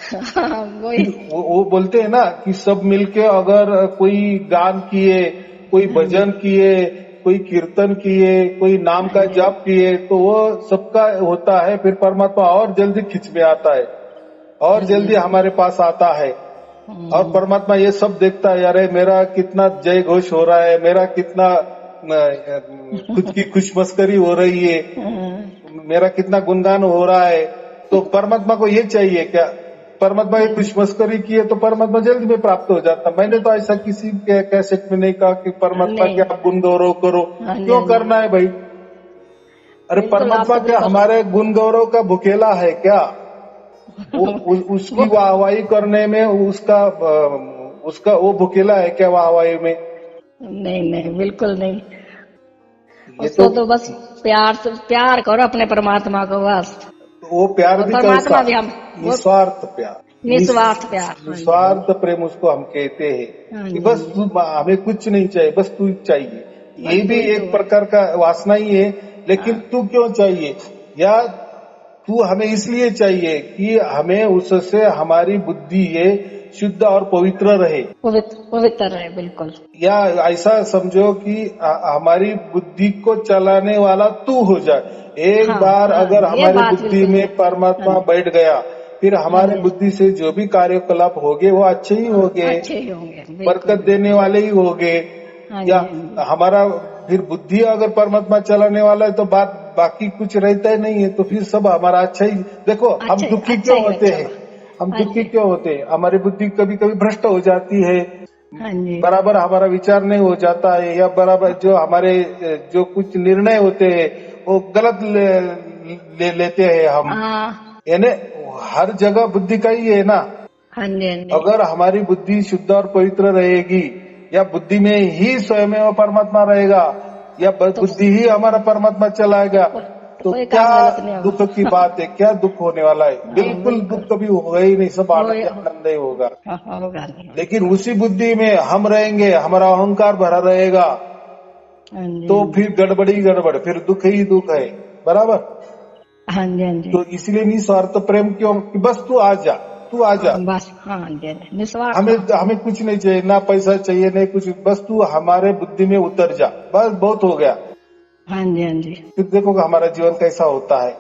Speaker 2: जी। हाँ, वही।
Speaker 1: फिर वो बोलते हैं ना कि सब मिलके अगर कोई गान किए, कोई
Speaker 2: हाँ जी,
Speaker 1: भजन किए, कोई कीर्तन किए, कोई नाम
Speaker 2: हाँ
Speaker 1: का
Speaker 2: जी,
Speaker 1: जाप किए, तो वो सबका होता है। फिर परमात्मा और जल्दी खिंच में आता है और
Speaker 2: हाँ जी,
Speaker 1: जल्दी
Speaker 2: हाँ जी।
Speaker 1: हमारे पास आता है। और परमात्मा ये सब देखता है, अरे मेरा कितना जय घोष हो रहा है, मेरा कितना खुद की खुशमस्करी हो रही है,
Speaker 2: हाँ,
Speaker 1: मेरा कितना गुणगान हो रहा है। तो परमात्मा को ये चाहिए क्या? परमात्मा की खुशमस्करी की है तो परमात्मा जल्दी में प्राप्त हो जाता। मैंने तो ऐसा किसी के कैसेट में नहीं कहा कि परमात्मा के
Speaker 2: नहीं।
Speaker 1: आप गुण गौरव करो।
Speaker 2: हाँ जी,
Speaker 1: क्यों
Speaker 2: हाँ जी।
Speaker 1: करना है भाई? अरे
Speaker 2: बिल्कुल, आप
Speaker 1: परमात्मा
Speaker 2: तो
Speaker 1: क्या
Speaker 2: बिल्कुल।
Speaker 1: हमारे गुण गौरव का भुकेला है क्या?
Speaker 2: वो
Speaker 1: उसकी वाहवाही करने में उसका वो भुकेला है क्या वाहवाही में?
Speaker 2: नहीं, नहीं, बिल्कुल नहीं।
Speaker 1: ये
Speaker 2: उसको
Speaker 1: तो
Speaker 2: तो बस प्यार से प्यार करो अपने परमात्मा को बस।
Speaker 1: वो प्यार
Speaker 2: और
Speaker 1: भी कैसा?
Speaker 2: परमात्मा भी हम वो
Speaker 1: निस्वार्थ प्यार,
Speaker 2: निस्वार्थ प्यार। हाँ जी, हाँ जी।
Speaker 1: निस्वार्थ प्रेम उसको हम कहते हैं
Speaker 2: हाँ
Speaker 1: कि
Speaker 2: जी, हाँ
Speaker 1: बस
Speaker 2: जी।
Speaker 1: तू, हमें कुछ नहीं चाहिए, बस तू चाहिए।
Speaker 2: बस
Speaker 1: ये
Speaker 2: तू
Speaker 1: भी
Speaker 2: ही तो
Speaker 1: एक
Speaker 2: है।
Speaker 1: प्रकार का वासना ही है। लेकिन
Speaker 2: हाँ,
Speaker 1: तू क्यों चाहिए? या तू हमें इसलिए चाहिए कि हमें उससे हमारी बुद्धि ये शुद्ध और पवित्र रहे।
Speaker 2: पवित्र पवित्र है बिल्कुल।
Speaker 1: या ऐसा समझो कि हमारी बुद्धि को चलाने वाला तू हो जाए। एक
Speaker 2: हाँ,
Speaker 1: बार
Speaker 2: हाँ,
Speaker 1: अगर
Speaker 2: ये
Speaker 1: हमारी
Speaker 2: बात
Speaker 1: बुद्धि
Speaker 2: बिल्कुल
Speaker 1: में
Speaker 2: सही। हाँ
Speaker 1: परमात्मा
Speaker 2: जी,
Speaker 1: बैठ गया, फिर
Speaker 2: हाँ
Speaker 1: हमारे
Speaker 2: जी।
Speaker 1: बुद्धि से जो भी कार्यकलाप होंगे वो अच्छे ही
Speaker 2: हाँ,
Speaker 1: होंगे,
Speaker 2: अच्छे ही होंगे बिल्कुल,
Speaker 1: बरकत देने
Speaker 2: बिल्कुल।
Speaker 1: वाले ही होंगे।
Speaker 2: हाँ
Speaker 1: या
Speaker 2: जी, हाँ जी।
Speaker 1: हमारा फिर बुद्धि अगर परमात्मा चलाने वाला है तो बात बाकी कुछ रहता ही नहीं है, तो फिर सब हमारा अच्छा ही। देखो हम दुखी
Speaker 2: अच्छा
Speaker 1: क्यों
Speaker 2: ही
Speaker 1: होते
Speaker 2: अच्छा
Speaker 1: हैं?
Speaker 2: हुआ।
Speaker 1: हम
Speaker 2: हाँ
Speaker 1: दुखी
Speaker 2: जी,
Speaker 1: क्यों होते हैं? हमारी बुद्धि कभी कभी भ्रष्ट हो जाती है,
Speaker 2: हाँ जी।
Speaker 1: बराबर हमारा विचार नहीं हो जाता है, या बराबर जो हमारे जो कुछ निर्णय होते हैं वो गलत लेते हैं हम।
Speaker 2: हाँ,
Speaker 1: यानी हर जगह बुद्धि का ही है ना।
Speaker 2: हाँ जी, हाँ जी।
Speaker 1: अगर हमारी बुद्धि शुद्ध और पवित्र रहेगी, या बुद्धि में ही स्वयं परमात्मा रहेगा, या
Speaker 2: तो
Speaker 1: बुद्धि ही हमारा परमात्मा चलाएगा, तो
Speaker 2: कोई
Speaker 1: क्या
Speaker 2: काम गलत नहीं होगा।
Speaker 1: दुख की बात है? क्या दुख होने वाला है?
Speaker 2: हाँ,
Speaker 1: बिल्कुल दुख
Speaker 2: बिल्कुल।
Speaker 1: कभी होगा ही नहीं, सब
Speaker 2: हो,
Speaker 1: आनंद ही आनंद ही होगा।
Speaker 2: हाँ, होगा नहीं होगा।
Speaker 1: लेकिन उसी बुद्धि में हम रहेंगे, हमारा अहंकार भरा रहेगा,
Speaker 2: हाँ जी,
Speaker 1: तो
Speaker 2: हाँ जी।
Speaker 1: फिर गड़बड़ ही गड़बड़, फिर दुख ही दुख है। बराबर।
Speaker 2: हाँ जी, हाँ जी।
Speaker 1: तो इसलिए निस्वार्थ प्रेम क्यों कि बस तू आ जा, तू आ जा।
Speaker 2: हाँ, बस हाँ जी, हाँ जी। निस्वार्थ
Speaker 1: हमें
Speaker 2: भाव।
Speaker 1: हमें कुछ नहीं चाहिए, ना पैसा चाहिए, नहीं कुछ, बस तू हमारे बुद्धि में उतर जा, बस बहुत हो गया।
Speaker 2: हाँ जी, हाँ जी।
Speaker 1: फिर देखो हमारा जीवन कैसा होता है।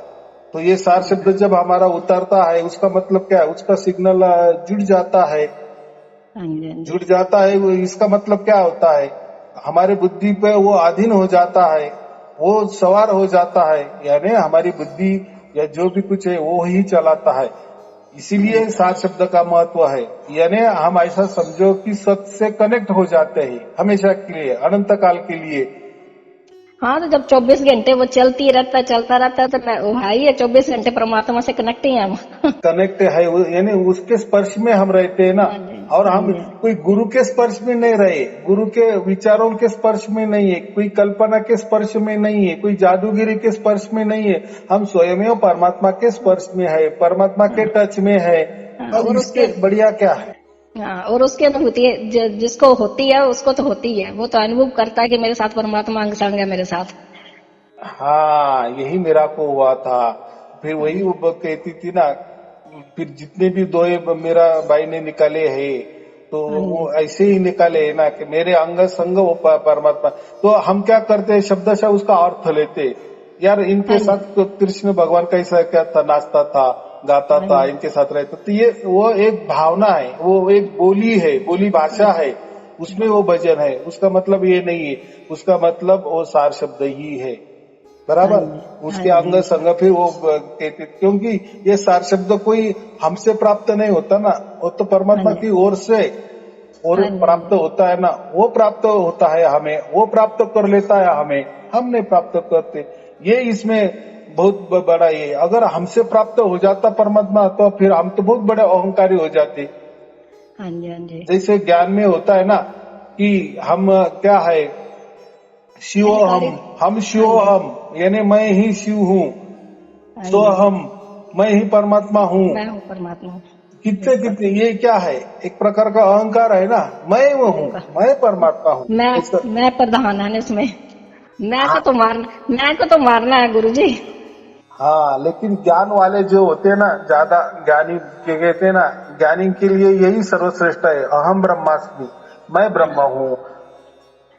Speaker 1: तो ये सार शब्द जब हमारा उतरता है, उसका मतलब क्या है? उसका सिग्नल जुड़ जाता है,
Speaker 2: हाँ जी, हाँ जी।
Speaker 1: जुड़ जाता है। इसका मतलब क्या होता है? हमारे बुद्धि पे वो अधीन हो जाता है, वो सवार हो जाता है, यानी हमारी बुद्धि या जो भी कुछ है वो ही चलाता है। इसीलिए सार शब्द का महत्व है। यानी हम ऐसा समझो कि सत से कनेक्ट हो जाते हैं हमेशा के लिए, अनंत काल के लिए।
Speaker 2: हाँ, तो जब 24 घंटे वो चलती रहता है, चलता रहता है तो वो है ही है, 24 घंटे परमात्मा से कनेक्ट ही है हम।
Speaker 1: कनेक्ट है यानी उसके स्पर्श में हम रहते हैं ना।
Speaker 2: हाँ जी,
Speaker 1: और
Speaker 2: हाँ
Speaker 1: हम
Speaker 2: जी।
Speaker 1: कोई गुरु के स्पर्श में नहीं रहे, गुरु के विचारों के स्पर्श में नहीं है, कोई कल्पना के स्पर्श में नहीं है, कोई जादूगिरी के स्पर्श में नहीं है। हम स्वयं परमात्मा के स्पर्श में है, परमात्मा के टच में है।
Speaker 2: हाँ,
Speaker 1: अब
Speaker 2: और उसके
Speaker 1: इससे बढ़िया क्या है?
Speaker 2: हाँ, और उसकी अनुभूति जिसको होती है उसको तो होती है, वो तो अनुभव करता है कि मेरे साथ परमात्मा अंग संग है मेरे साथ।
Speaker 1: हाँ, यही मेरा को हुआ था। फिर
Speaker 2: हाँ
Speaker 1: वही
Speaker 2: जी,
Speaker 1: वो कहती थी ना, फिर जितने भी दोए मेरा भाई ने निकाले हैं, तो
Speaker 2: हाँ जी,
Speaker 1: वो ऐसे ही निकाले है ना कि मेरे अंग संग वो परमात्मा। तो हम क्या करते हैं, शब्दशः उसका अर्थ लेते। यार इनके
Speaker 2: हाँ जी,
Speaker 1: साथ तो कृष्ण भगवान कैसा क्या था, नाचता था, गाता
Speaker 2: हाँ
Speaker 1: था,
Speaker 2: जी,
Speaker 1: इनके साथ रहता। तो ये वो एक भावना है, वो एक बोली है, बोली
Speaker 2: हाँ
Speaker 1: भाषा
Speaker 2: जी,
Speaker 1: है, उसमें वो भजन है। उसका मतलब ये नहीं है, उसका मतलब वो सार शब्द ही है।
Speaker 2: हाँ
Speaker 1: बराबर।
Speaker 2: जी, हाँ
Speaker 1: उसके अंग
Speaker 2: जी,
Speaker 1: संग फिर वो कहते, क्योंकि ये सार शब्द कोई हमसे प्राप्त नहीं होता ना, वो तो
Speaker 2: हाँ
Speaker 1: परमात्मा
Speaker 2: जी,
Speaker 1: की ओर से और
Speaker 2: हाँ जी, हाँ
Speaker 1: प्राप्त
Speaker 2: जी।
Speaker 1: होता है ना। वो प्राप्त होता है हमें, वो प्राप्त कर लेता है हमें, हम नहीं प्राप्त करते। ये इसमें बहुत बड़ा ये, अगर हमसे प्राप्त हो जाता परमात्मा तो फिर हम तो बहुत बड़े अहंकारी हो जाते।
Speaker 2: हाँ जी, हाँ जी।
Speaker 1: जैसे ज्ञान में होता है ना कि हम क्या है, शिव हम शिव
Speaker 2: हाँ जी,
Speaker 1: हम, यानी मैं ही शिव हूँ,
Speaker 2: हाँ
Speaker 1: सो
Speaker 2: जी।
Speaker 1: हम, मैं ही परमात्मा हूँ।
Speaker 2: मैं हूँ परमात्मा।
Speaker 1: कितने
Speaker 2: बिल्कुल,
Speaker 1: कितने ये क्या है, एक प्रकार का अहंकार है ना, मैं वो हूँ,
Speaker 2: बिल्कुल।
Speaker 1: मैं परमात्मा हूँ
Speaker 2: मैं
Speaker 1: ऐसा।
Speaker 2: मैं प्रधान है ना इसमें।
Speaker 1: हाँ,
Speaker 2: मैं को तो मारना है गुरुजी।
Speaker 1: हाँ, लेकिन ज्ञान वाले जो होते हैं ना, ज्यादा ज्ञानी के कहते हैं ना, ज्ञानी के लिए यही सर्वश्रेष्ठ है, अहम ब्रह्मास्मि, मैं ब्रह्म हूँ।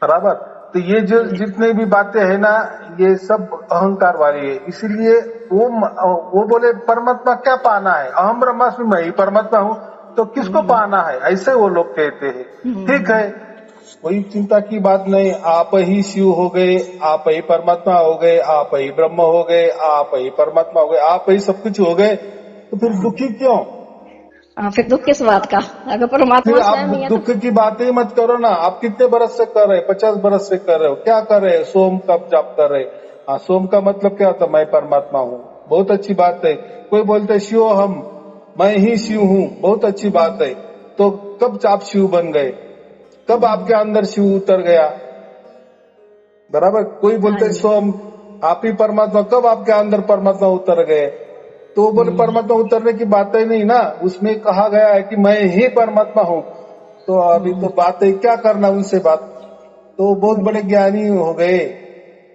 Speaker 1: बराबर। तो ये जो
Speaker 2: हाँ जी,
Speaker 1: जितने भी बातें है ना, ये सब अहंकार वाली है। इसीलिए वो बोले परमात्मा क्या पाना है, अहम ब्रह्मास्मि, मैं ही परमात्मा हूँ, तो किसको
Speaker 2: हम्म,
Speaker 1: पाना है, ऐसे वो लोग कहते हैं। ठीक
Speaker 2: हम्म,
Speaker 1: है, कोई चिंता की बात नहीं, आप ही शिव हो गए, आप ही परमात्मा हो गए, आप ही ब्रह्म हो गए, आप ही परमात्मा हो गए, आप ही सब कुछ हो गए, तो फिर दुखी क्यों?
Speaker 2: हाँ, फिर दुख किस बात का? अगर
Speaker 1: फिर
Speaker 2: परमात्मा
Speaker 1: आप
Speaker 2: स्वयं ही है तो।
Speaker 1: दुख की बात ही मत करो ना। आप कितने बरस से कर रहे, 50 बरस से कर रहे हो, क्या कर रहे हो, सोम का जाप कर रहे। हाँ, सोम का मतलब क्या होता है, मैं परमात्मा हूँ, बहुत अच्छी बात है। कोई बोलते है शिव हम, मैं ही शिव हूँ, बहुत अच्छी बात है। तो कब आप शिव बन गए, कब आपके अंदर शिव उतर गया? बराबर। कोई
Speaker 2: हाँ
Speaker 1: बोलते है
Speaker 2: जी,
Speaker 1: सोम, आप ही परमात्मा, कब आपके अंदर परमात्मा उतर गए? तो वो बोले परमात्मा उतरने की बात ही नहीं ना, उसमें कहा गया है कि मैं ही परमात्मा हूँ। तो अभी तो बात है, क्या करना उनसे बात, तो बहुत बड़े ज्ञानी हो गए।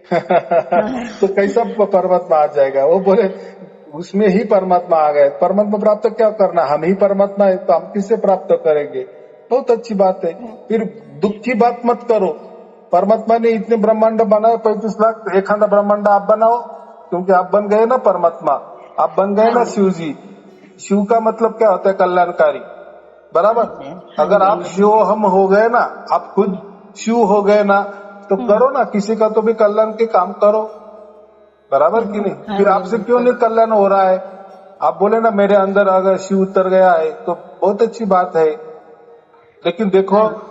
Speaker 1: तो
Speaker 2: हाँ,
Speaker 1: कैसा परमात्मा आ जाएगा? वो बोले उसमें ही परमात्मा आ गए, परमात्मा प्राप्त क्या करना, हम ही परमात्मा है, तो हम किससे प्राप्त करेंगे? बहुत अच्छी बात है। फिर दुख की बात मत करो। परमात्मा ने इतने ब्रह्मांड बनाए, 35 लाख, एक आधा ब्रह्मांड आप बनाओ, क्योंकि आप बन गए ना परमात्मा, आप बन गए
Speaker 2: हाँ
Speaker 1: ना
Speaker 2: जी,
Speaker 1: शिव जी। शिव का मतलब क्या होता है, कल्याणकारी।
Speaker 2: हाँ
Speaker 1: बराबर।
Speaker 2: जी, हाँ
Speaker 1: अगर
Speaker 2: जी, हाँ
Speaker 1: आप
Speaker 2: जी।
Speaker 1: शिव हम हो गए ना, आप खुद शिव हो गए ना, तो करो ना, किसी का तो भी कल्याण के काम करो। बराबर कि नहीं?
Speaker 2: हाँ
Speaker 1: फिर
Speaker 2: जी,
Speaker 1: आपसे क्यों
Speaker 2: बिल्कुल।
Speaker 1: नहीं कल्याण हो रहा है? आप बोले ना मेरे अंदर अगर शिव उतर गया है, तो बहुत अच्छी बात है। लेकिन देखो,
Speaker 2: हाँ,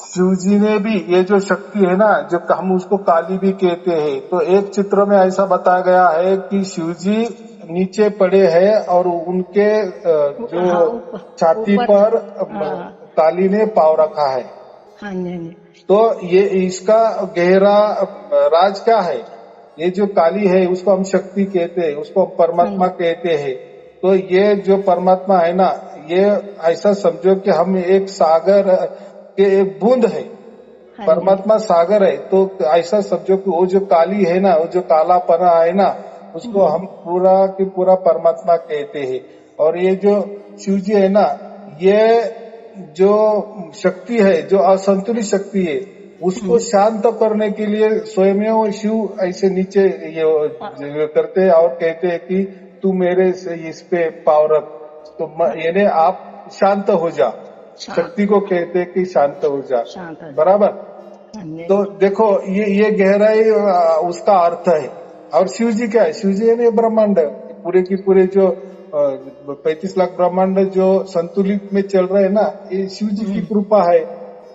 Speaker 1: शिव जी ने भी ये जो शक्ति है ना, जो हम उसको काली भी कहते हैं, तो एक चित्र में ऐसा बताया गया है कि शिव जी नीचे पड़े हैं और उनके जो
Speaker 2: हाँ, ऊपर,
Speaker 1: छाती
Speaker 2: ऊपर।
Speaker 1: पर
Speaker 2: हाँ,
Speaker 1: काली ने पाव रखा है।
Speaker 2: हाँ जी, हाँ जी।
Speaker 1: तो ये इसका गहरा राज क्या है? ये जो काली है उसको हम शक्ति कहते हैं, उसको हम
Speaker 2: हाँ
Speaker 1: परमात्मा
Speaker 2: जी,
Speaker 1: कहते हैं। तो ये जो परमात्मा है ना, ये ऐसा समझो कि हम एक सागर के एक बूंद है,
Speaker 2: हाँ जी,
Speaker 1: परमात्मा सागर है। तो ऐसा समझो कि वो जो काली है ना, वो जो कालापना है ना, उसको हम पूरा की पूरा परमात्मा कहते हैं। और ये जो शिव जी है ना, ये जो शक्ति है, जो असंतुलित शक्ति है, उसको शांत करने के लिए स्वयं वो शिव ऐसे नीचे ये करते हैं और कहते हैं कि तू मेरे से इस पे पाव रख, तो यानी आप शांत हो जा।
Speaker 2: शांत,
Speaker 1: शक्ति को कहते हैं कि शांत हो जा।
Speaker 2: शांत हो जाए।
Speaker 1: बराबर।
Speaker 2: हाँ जी,
Speaker 1: तो देखो, ये गहराई उसका अर्थ है। और शिव जी क्या है, शिव जी है ना ये ब्रह्मांड, पूरे की पूरे जो 35 लाख ब्रह्मांड जो संतुलित में चल रहे हैं ना, ये शिव जी की कृपा है।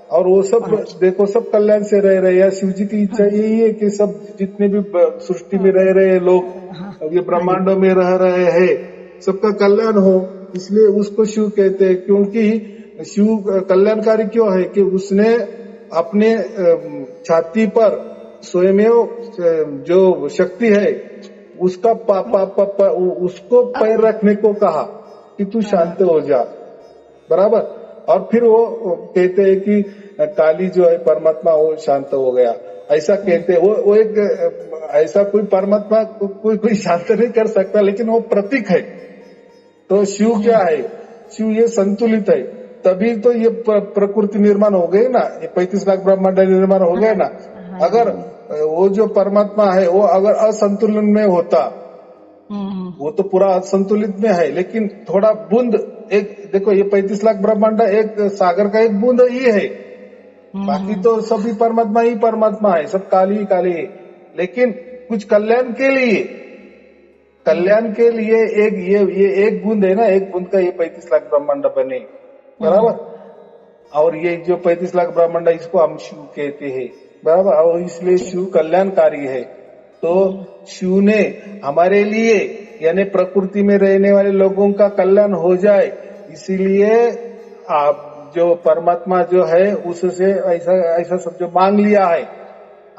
Speaker 1: और वो सब
Speaker 2: हाँ,
Speaker 1: देखो, सब कल्याण से रह रहे हैं, या शिव जी की इच्छा
Speaker 2: हाँ,
Speaker 1: यही है कि सब जितने भी सृष्टि में
Speaker 2: हाँ,
Speaker 1: रह रहे हैं लोग,
Speaker 2: हाँ,
Speaker 1: ये
Speaker 2: हाँ जी,
Speaker 1: ब्रह्मांडों में रह रहे हैं, सबका कल्याण हो। इसलिए उसको शिव कहते हैं। क्योंकि शिव कल्याणकारी क्यों है कि उसने अपने छाती पर स्वयं जो शक्ति है उसका उसको पैर रखने को कहा कि तू
Speaker 2: हाँ,
Speaker 1: शांत हो जा। बराबर। और फिर वो कहते हैं कि काली जो है परमात्मा, वो शांत हो गया, ऐसा कहते हैं। वो एक ऐसा कोई परमात्मा कोई शांत नहीं कर सकता, लेकिन वो प्रतीक है। तो शिव क्या है, शिव ये संतुलित है, तभी तो ये प्रकृति निर्माण हो गई ना, ये 35 लाख ब्रह्मांड निर्माण हो गए
Speaker 2: हाँ,
Speaker 1: ना।
Speaker 2: हाँ जी,
Speaker 1: अगर
Speaker 2: हाँ जी।
Speaker 1: वो जो परमात्मा है वो अगर असंतुलन में होता,
Speaker 2: हम्म,
Speaker 1: वो तो पूरा असंतुलित में है, लेकिन थोड़ा बूंद, एक देखो ये 35 लाख ब्रह्मांड एक सागर का एक बूंद ही है, बाकी
Speaker 2: हम्म,
Speaker 1: तो सभी परमात्मा ही परमात्मा है, सब काली ही काली है। लेकिन कुछ कल्याण के लिए एक ये एक बूंद है ना, एक बूंद का ये 35 लाख ब्रह्मांड बने। बराबर। और ये जो 35 लाख ब्रह्मांड, इसको हम शिव कहते हैं। बराबर। और इसलिए
Speaker 2: ठीक,
Speaker 1: शिव कल्याणकारी है। तो
Speaker 2: हम्म,
Speaker 1: शिव ने हमारे लिए, यानी प्रकृति में रहने वाले लोगों का कल्याण हो जाए, इसीलिए आप जो परमात्मा जो है उससे ऐसा ऐसा सब जो मांग लिया है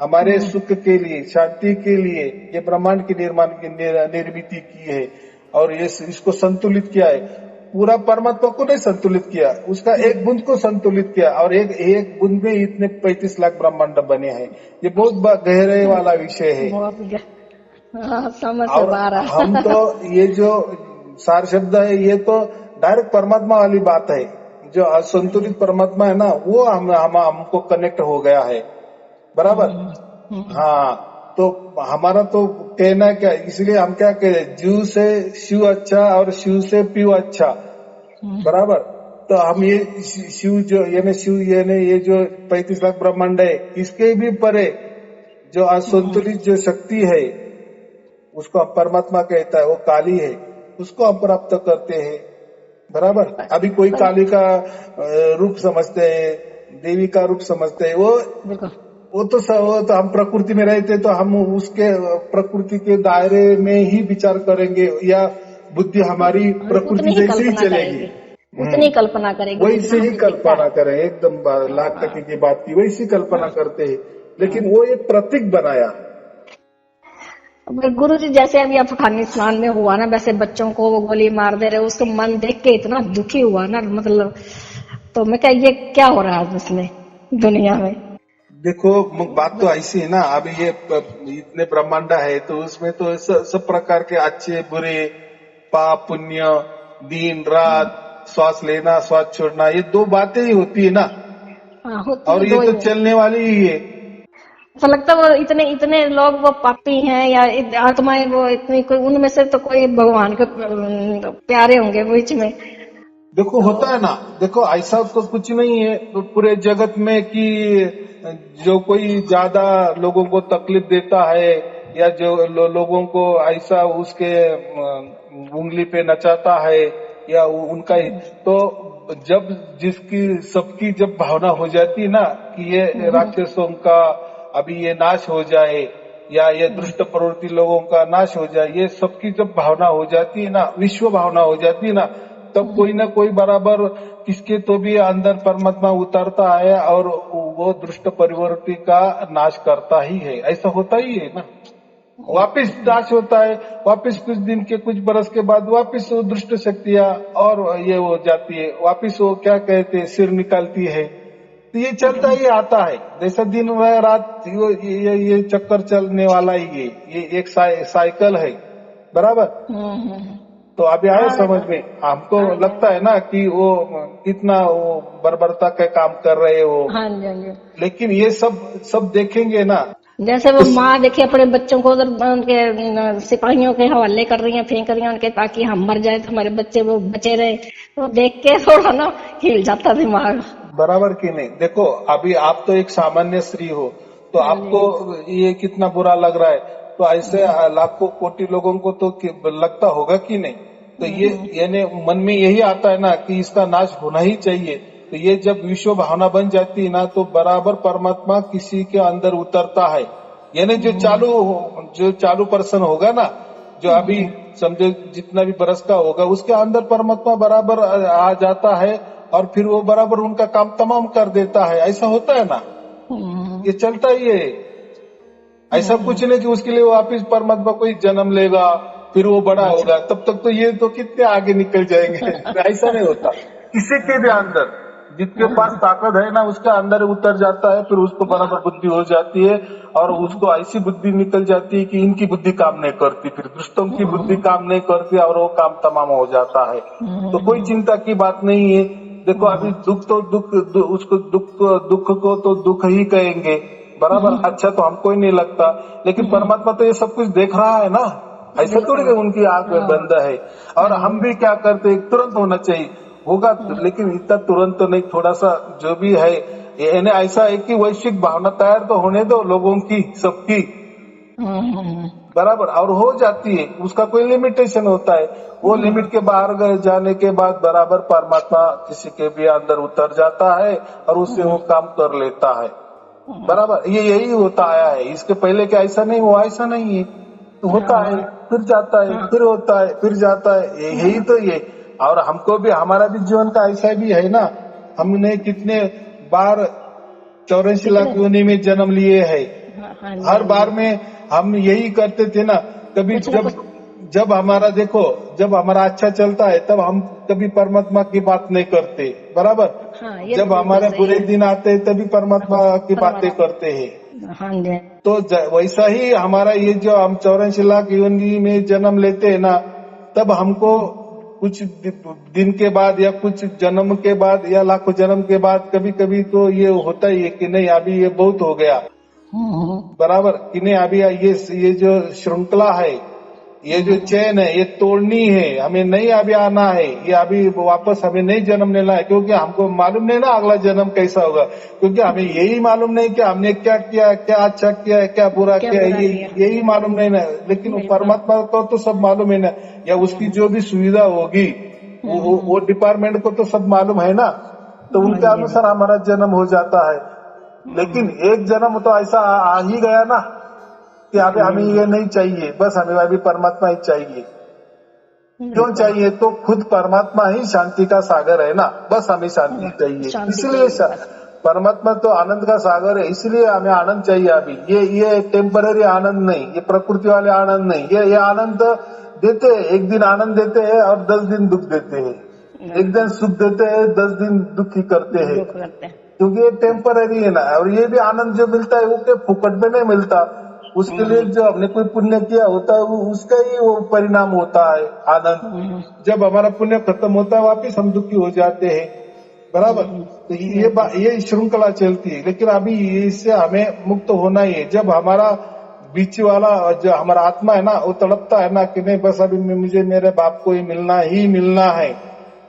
Speaker 1: हमारे सुख के लिए, शांति के लिए, ये ब्रह्मांड के निर्माण की निर्मित की है और ये इसको संतुलित किया है। पूरा परमात्मा को नहीं संतुलित किया, उसका एक बूंद को संतुलित किया और एक बूंद में इतने 35 लाख ब्रह्मांड बने हैं। ये बहुत गहरे वाला विषय है।
Speaker 2: समझ
Speaker 1: और
Speaker 2: पा रहा।
Speaker 1: हम तो ये जो सार शब्द है ये तो डायरेक्ट परमात्मा वाली बात है। जो असंतुलित परमात्मा है ना वो हमको कनेक्ट हो गया है, बराबर। हाँ, तो हमारा तो कहना क्या, इसलिए हम क्या कह रहे, जीव से शिव अच्छा और शिव से पीव अच्छा, बराबर। तो हम ये शिव जो ये जो 35 लाख ब्रह्मांड है इसके भी परे जो असंतुलित जो शक्ति है उसको परमात्मा कहता है, वो काली है, उसको हम प्राप्त करते हैं, बराबर। अभी कोई काली का रूप समझते हैं, देवी का रूप समझते हैं, वो तो हम प्रकृति में रहते तो हम उसके प्रकृति के दायरे में ही विचार करेंगे या बुद्धि हमारी प्रकृति जैसे ही चलेगी,
Speaker 2: उतनी कल्पना करेंगे,
Speaker 1: वैसे ही कल्पना करें, एकदम लाख टके की बात की, वैसी कल्पना करते हैं। लेकिन वो एक प्रतीक बनाया।
Speaker 2: गुरु जी जैसे अभी अफगानिस्तान में हुआ ना, वैसे बच्चों को वो गोली मार दे रहे, उसको मन देख के इतना दुखी हुआ ना, मतलब तो मैं क्या ये क्या हो रहा है उसमें दुनिया में।
Speaker 1: देखो बात तो ऐसी है ना, अभी ये इतने ब्रह्मांड है तो उसमें तो सब प्रकार के अच्छे बुरे, पाप पुण्य, दिन रात, श्वास लेना श्वास छोड़ना, ये दो बातें ही होती है ना। और ये तो चलने वाली ही है।
Speaker 2: ऐसा लगता है वो इतने लोग वो पापी हैं या आत्माएं वो इतनी, कोई उनमें से तो कोई भगवान के प्यारे होंगे बीच में।
Speaker 1: देखो होता है ना, देखो ऐसा तो कुछ नहीं है तो पूरे जगत में कि जो कोई ज्यादा लोगों को तकलीफ देता है या जो लोगों को ऐसा उसके उंगली पे नचाता है या उनका, तो जब जिसकी सबकी जब भावना हो जाती है ना कि ये राक्षसों का अभी ये नाश हो जाए या ये दुष्ट प्रवृत्ति लोगों का नाश हो जाए, ये सबकी जब भावना हो जाती है ना, विश्व भावना हो जाती है ना, तब कोई ना कोई बराबर किसके तो भी अंदर परमात्मा उतरता है और वो दुष्ट प्रवृत्ति का नाश करता ही है। ऐसा होता ही है ना, वापिस नाश होता है, वापिस कुछ दिन के कुछ बरस के बाद वापिस वो दुष्ट शक्तियां और ये हो जाती है, वापिस वो क्या कहते हैं सिर निकालती है। तो ये चलता ही आता है, जैसा दिन व रात ये चक्कर चलने वाला ही है, ये एक साइकिल है, बराबर। तो अभी आए समझ में, हमको लगता है ना कि वो कितना वो बर्बरता का काम कर रहे हो, लेकिन ये सब देखेंगे ना,
Speaker 2: जैसे वो माँ देखिए अपने बच्चों को उधर उनके सिपाहियों के हवाले कर रही है, फेंक रही है उनके, ताकि हम मर जाए तो हमारे बच्चे वो बचे रहे, तो देख के थोड़ा ना हिल जाता दिमाग।
Speaker 1: बराबर की नहीं। देखो अभी आप तो एक सामान्य स्त्री हो तो आपको ये कितना बुरा लग रहा है, तो ऐसे लाखों कोटि लोगों को तो लगता होगा कि नहीं। तो ये यानी मन में यही आता है ना कि इसका नाश होना ही चाहिए। तो ये जब विश्व भावना बन जाती है ना तो बराबर परमात्मा किसी के अंदर उतरता है, यानी जो चालू पर्सन होगा ना, जो अभी समझो जितना भी बरस का होगा उसके अंदर परमात्मा बराबर आ जाता है और फिर वो बराबर उनका काम तमाम कर देता है। ऐसा होता है ना, ये चलता ही है। ऐसा कुछ नहीं कि उसके लिए वापिस परमात्मा कोई जन्म लेगा फिर वो बड़ा होगा, तब तक तो ये तो कितने आगे निकल जाएंगे। ऐसा नहीं होता, किसी के भी अंदर जिसके पास ताकत है ना उसके अंदर उतर जाता है, फिर उसको बराबर बुद्धि हो जाती है और उसको ऐसी बुद्धि निकल जाती है कि इनकी बुद्धि काम नहीं करती, फिर दुष्टों की बुद्धि काम नहीं करती और वो काम तमाम हो जाता है। तो कोई चिंता की बात नहीं है। देखो अभी दुख तो उसको दुख को तो दुख ही कहेंगे, बराबर। अच्छा तो हमको ही नहीं लगता, लेकिन परमात्मा तो ये सब कुछ देख रहा है ना, ऐसा थोड़ी कि उनकी आंख में बंद है। और हम भी क्या करते, तुरंत होना चाहिए होगा, लेकिन इतना तुरंत तो नहीं, थोड़ा सा जो भी है यानी ऐसा है कि वैश्विक भावना तैयार तो होने दो लोगों की, सबकी, बराबर। और हो जाती है, उसका कोई लिमिटेशन होता है, वो लिमिट के बाहर जाने के बाद बराबर परमात्मा किसी के भी अंदर उतर जाता है और उससे वो काम कर लेता है, बराबर। ये यही होता आया है, इसके पहले क्या ऐसा नहीं हुआ? ऐसा नहीं है, तो होता है फिर जाता है, फिर होता है फिर जाता है, यही तो ये और हमको भी हमारा भी जीवन का ऐसा भी है ना, हमने कितने बार 84 लाख योनि में जन्म लिए है।
Speaker 2: हाँ जी,
Speaker 1: हर
Speaker 2: हाँ
Speaker 1: बार
Speaker 2: जी।
Speaker 1: में हम यही करते थे ना, कभी
Speaker 2: कुछ ना
Speaker 1: जब
Speaker 2: कुछ।
Speaker 1: जब हमारा देखो, जब हमारा अच्छा चलता है तब हम कभी परमात्मा की बात नहीं करते, बराबर।
Speaker 2: हाँ, ये तो
Speaker 1: जब
Speaker 2: बिल्कुल
Speaker 1: हमारे
Speaker 2: सही
Speaker 1: बुरे
Speaker 2: है।
Speaker 1: दिन आते हैं तभी परमात्मा की बातें
Speaker 2: परमात्मा।
Speaker 1: करते हैं।
Speaker 2: हाँ जी।
Speaker 1: तो वैसा ही हमारा ये जो हम 84 लाख योनि में जन्म लेते हैं ना, तब हमको कुछ दिन के बाद या कुछ जन्म के बाद या लाखों जन्म के बाद कभी कभी तो ये होता ही है कि नहीं अभी ये बहुत हो गया,
Speaker 2: हम्म,
Speaker 1: बराबर कि नहीं। अभी ये जो श्रृंखला है, ये जो चैन है, ये तोड़नी है, हमें नहीं अभी आना है, ये अभी वापस हमें नहीं जन्म लेना है, क्योंकि हमको मालूम नहीं ना अगला जन्म कैसा होगा, क्योंकि हमें यही मालूम नहीं कि हमने क्या किया, क्या अच्छा किया है, क्या बुरा
Speaker 2: क्या
Speaker 1: किया है,
Speaker 2: बुरा
Speaker 1: ये
Speaker 2: किया।
Speaker 1: यही मालूम नहीं ना। लेकिन वो
Speaker 2: बिल्कुल।
Speaker 1: परमात्मा को तो सब मालूम है ना, या उसकी जो भी सुविधा होगी वो डिपार्टमेंट को तो सब मालूम है ना, तो
Speaker 2: हाँ
Speaker 1: उनके
Speaker 2: जी, हाँ
Speaker 1: अनुसार हमारा जन्म हो जाता है। लेकिन एक जन्म तो ऐसा आ ही गया ना कि अभी
Speaker 2: हाँ
Speaker 1: हमें
Speaker 2: जी,
Speaker 1: ये नहीं चाहिए, बस हमें अभी परमात्मा ही चाहिए। क्यों
Speaker 2: बिल्कुल।
Speaker 1: चाहिए? तो खुद परमात्मा ही शांति का सागर है ना, बस हमें शांति चाहिए।
Speaker 2: शांति
Speaker 1: इसलिए
Speaker 2: चाहिए बस।
Speaker 1: परमात्मा तो आनंद का सागर है, इसलिए हमें आनंद चाहिए अभी। ये टेम्पररी आनंद नहीं, ये प्रकृति वाले आनंद नहीं, ये आनंद देते हैं, एक दिन आनंद देते हैं और 10 दिन दुख देते हैं, एक दिन सुख देते हैं 10 दिन दुखी करते हैं,
Speaker 2: दुख करते हैं।
Speaker 1: क्योंकि ये टेम्पररी है ना। और ये भी आनंद जो मिलता है वो क्या फुकट में नहीं मिलता, उसके लिए जो हमने कोई पुण्य किया होता है उसका ही वो परिणाम होता है आनंद। जब हमारा पुण्य खत्म होता है वापिस हम दुखी हो जाते हैं, बराबर। तो ये श्रृंखला चलती है, लेकिन अभी इससे हमें मुक्त होना ही है। जब हमारा बीच वाला जो हमारा आत्मा है ना वो तड़पता है ना कि नहीं बस अभी मुझे मेरे बाप को ही मिलना है,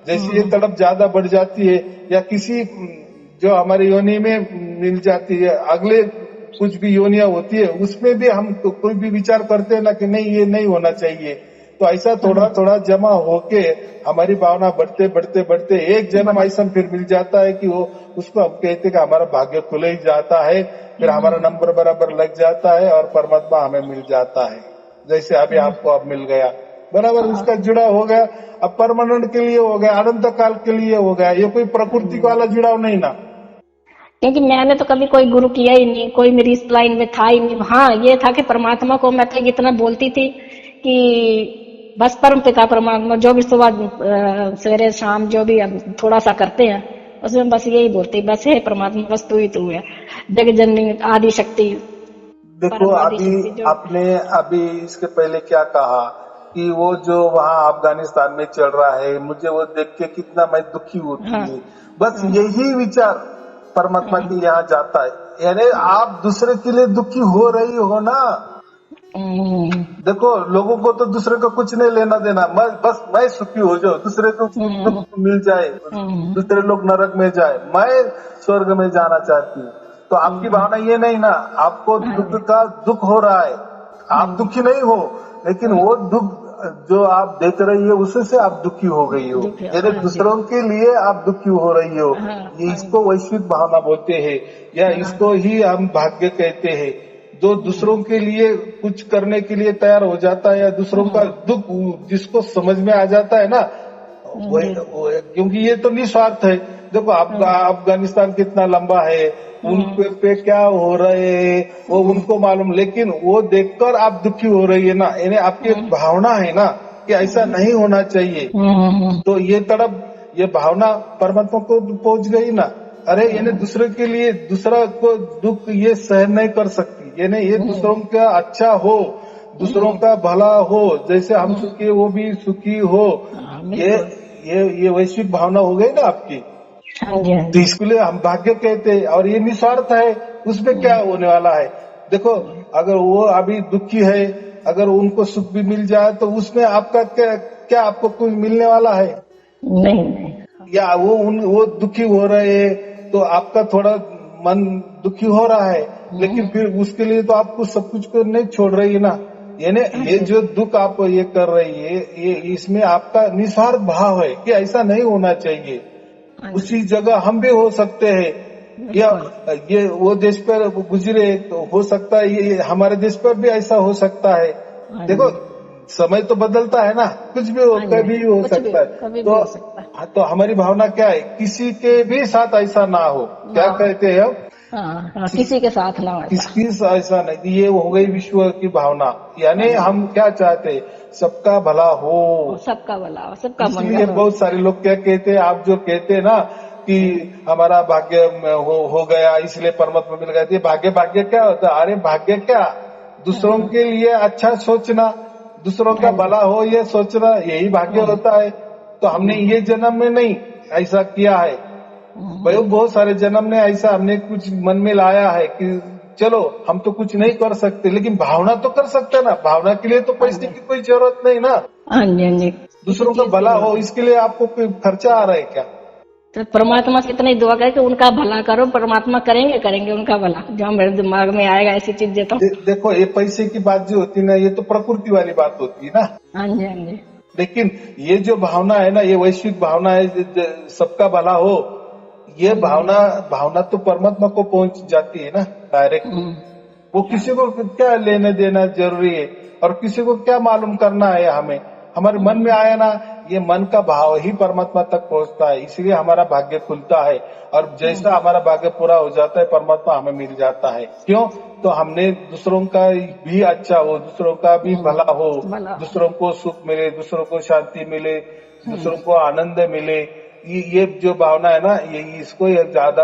Speaker 1: जैसे ये तड़प ज्यादा बढ़ जाती है, या किसी जो हमारी योनि में मिल जाती है, अगले कुछ भी योनियां होती है उसमें भी हम तो कोई भी विचार करते हैं ना कि नहीं ये नहीं होना चाहिए, तो ऐसा थोड़ा थोड़ा जमा होके हमारी भावना बढ़ते बढ़ते बढ़ते एक जन्म ऐसा फिर मिल जाता है कि वो उसको हम कहते हैं कि हमारा भाग्य खुल ही जाता है, फिर हमारा नंबर बराबर लग जाता है और परमात्मा हमें मिल जाता है, जैसे अभी आपको अब मिल गया, बराबर। उसका जुड़ा हो गया, अब परमानेंट के लिए हो गया, अनंत काल के लिए हो गया, ये कोई प्रकृति वाला जुड़ाव नहीं ना।
Speaker 2: क्योंकि मैंने तो कभी कोई गुरु किया ही नहीं, कोई मेरी इस लाइन में था ही नहीं। हाँ, ये था कि परमात्मा को मैं तो इतना बोलती थी कि बस परम पिता परमात्मा जो भी सुबह सवेरे शाम जो भी हम थोड़ा सा करते हैं उसमें बस यही बोलती, बस हे परमात्मा बस तू ही तू है, जग जननी आदि शक्ति,
Speaker 1: देखो
Speaker 2: परम आदि
Speaker 1: अभी
Speaker 2: शक्ति जो।
Speaker 1: आपने अभी इसके पहले क्या कहा कि वो जो वहाँ अफगानिस्तान में चल रहा है मुझे वो देख के कितना मैं दुखी होती
Speaker 2: हाँ,
Speaker 1: है, बस यही विचार परमात्मा के यहाँ जाता है। यानी आप दूसरे के लिए दुखी हो रही हो ना, देखो लोगों को तो दूसरे को कुछ नहीं लेना देना, बस मैं सुखी हो जाऊं, दूसरे को दुख मिल जाए, दूसरे लोग नरक में जाए, मैं स्वर्ग में जाना चाहती हूँ। तो आपकी भावना ये नहीं ना, आपको दुख का दुख हो रहा है, आप दुखी नहीं हो, लेकिन वो दुख जो आप देख रही है उससे आप दुखी हो गई हो, यानी दूसरों के लिए आप दुखी हो रही हो। ये इसको वैश्विक भावना बोलते हैं, या इसको ही हम भाग्य कहते हैं। जो दूसरों के लिए कुछ करने के लिए तैयार हो जाता है, या दूसरों का दुख जिसको समझ में आ जाता है ना, क्योंकि ये तो निस्वार्थ है। देखो अफगानिस्तान कितना लंबा है, उन पे क्या हो रहे है वो उनको मालूम, लेकिन वो देखकर आप दुखी हो रही है ना, यानी आपकी एक भावना है ना कि ऐसा नहीं होना चाहिए। तो ये तड़प, ये भावना परमात्मा को पहुंच गई ना। अरे यानी दूसरे के लिए दूसरा को दुख ये सहन नहीं कर सकती, यानी ये दूसरों का अच्छा हो, दूसरों का भला हो, जैसे हम सुखी वो भी सुखी हो, ये वैश्विक भावना हो गई ना आपकी। तो इसके लिए हम भाग्य कहते हैं, और ये निस्वार्थ है, उसमें क्या होने वाला है। देखो अगर वो अभी दुखी है, अगर उनको सुख भी मिल जाए तो उसमें आपका क्या आपको कुछ मिलने वाला है?
Speaker 2: नहीं।
Speaker 1: या वो दुखी हो रहे हैं तो आपका थोड़ा मन दुखी हो रहा है, लेकिन फिर उसके लिए तो आपको सब कुछ को नहीं छोड़ रही है ना। यानी ये जो दुख आप ये कर रही है, ये इसमें आपका निस्वार्थ भाव है कि ऐसा नहीं होना चाहिए। उसी जगह हम भी हो सकते हैं, या ये वो देश पर गुजरे तो हो सकता है ये हमारे देश पर भी ऐसा हो सकता है। देखो समय तो बदलता है ना, कुछ भी हो,
Speaker 2: हाँ जी,
Speaker 1: कभी भी हो
Speaker 2: कुछ भी
Speaker 1: सकता है।
Speaker 2: कभी भी
Speaker 1: तो
Speaker 2: हो सकता है।
Speaker 1: हाँ, तो हमारी भावना क्या है, किसी के भी साथ ऐसा ना हो। क्या
Speaker 2: ना,
Speaker 1: कहते हैं हम,
Speaker 2: हाँ हाँ, किसी के साथ ना हो ऐसा।
Speaker 1: किसकी ऐसा नहीं, ये हो गई विश्व की भावना।
Speaker 2: हाँ
Speaker 1: यानी
Speaker 2: जी,
Speaker 1: हम क्या चाहते हैं, सबका भला हो।
Speaker 2: और सबका भला हो, सबका
Speaker 1: इसलिए
Speaker 2: मंगल हो।
Speaker 1: बहुत सारे लोग क्या कहते हैं, आप जो कहते हैं ना कि हमारा भाग्य में हो गया इसलिए परमात्मा मिल गया, ये भाग्य भाग्य क्या होता है? अरे भाग्य क्या, दूसरों
Speaker 2: हाँ
Speaker 1: के लिए अच्छा सोचना, दूसरों का
Speaker 2: हाँ जी,
Speaker 1: भला हो ये सोचना, यही भाग्य
Speaker 2: हम्म,
Speaker 1: होता है। तो हमने
Speaker 2: हम्म,
Speaker 1: ये जन्म में नहीं ऐसा किया है, भाई
Speaker 2: हम्म,
Speaker 1: बहुत सारे जन्म ने ऐसा हमने कुछ मन में लाया है कि चलो हम तो कुछ नहीं कर सकते, लेकिन भावना तो कर सकते हैं ना। भावना के लिए तो
Speaker 2: हाँ
Speaker 1: पैसे
Speaker 2: जी,
Speaker 1: की कोई जरूरत नहीं ना,
Speaker 2: हाँ जी, हाँ जी, किसी
Speaker 1: दूसरों का
Speaker 2: चीज की
Speaker 1: भला
Speaker 2: जरूरत
Speaker 1: हो
Speaker 2: नहीं।
Speaker 1: इसके लिए आपको कोई खर्चा आ रहा है क्या?
Speaker 2: तो परमात्मा से इतना ही दुआ करे कि उनका भला करो, परमात्मा करेंगे करेंगे उनका भला, जो मेरे दिमाग में आएगा ऐसी चीजें तो।
Speaker 1: देखो ये पैसे की बात जो होती है ना, ये तो प्रकृति वाली बात होती है ना,
Speaker 2: हाँ जी, हाँ जी,
Speaker 1: लेकिन ये जो भावना है ना, ये वैश्विक भावना है, सबका भला हो, ये
Speaker 2: हाँ जी,
Speaker 1: भावना भावना तो परमात्मा को पहुंच जाती है ना डायरेक्ट।
Speaker 2: हम्म,
Speaker 1: वो किसी को क्या लेने देना जरूरी है, और किसी को क्या मालूम करना है हमें, हमारे मन में आया ना, ये मन का भाव ही परमात्मा तक पहुंचता है, इसलिए हमारा भाग्य खुलता है। और जैसा हमारा भाग्य पूरा हो जाता है, परमात्मा हमें मिल जाता है। क्यों? तो हमने दूसरों का भी अच्छा हो, दूसरों का भी भला हो,
Speaker 2: भला,
Speaker 1: दूसरों को सुख मिले, दूसरों को शांति मिले, दूसरों को आनंद मिले, ये जो भावना है ना, ये इसको ये ज्यादा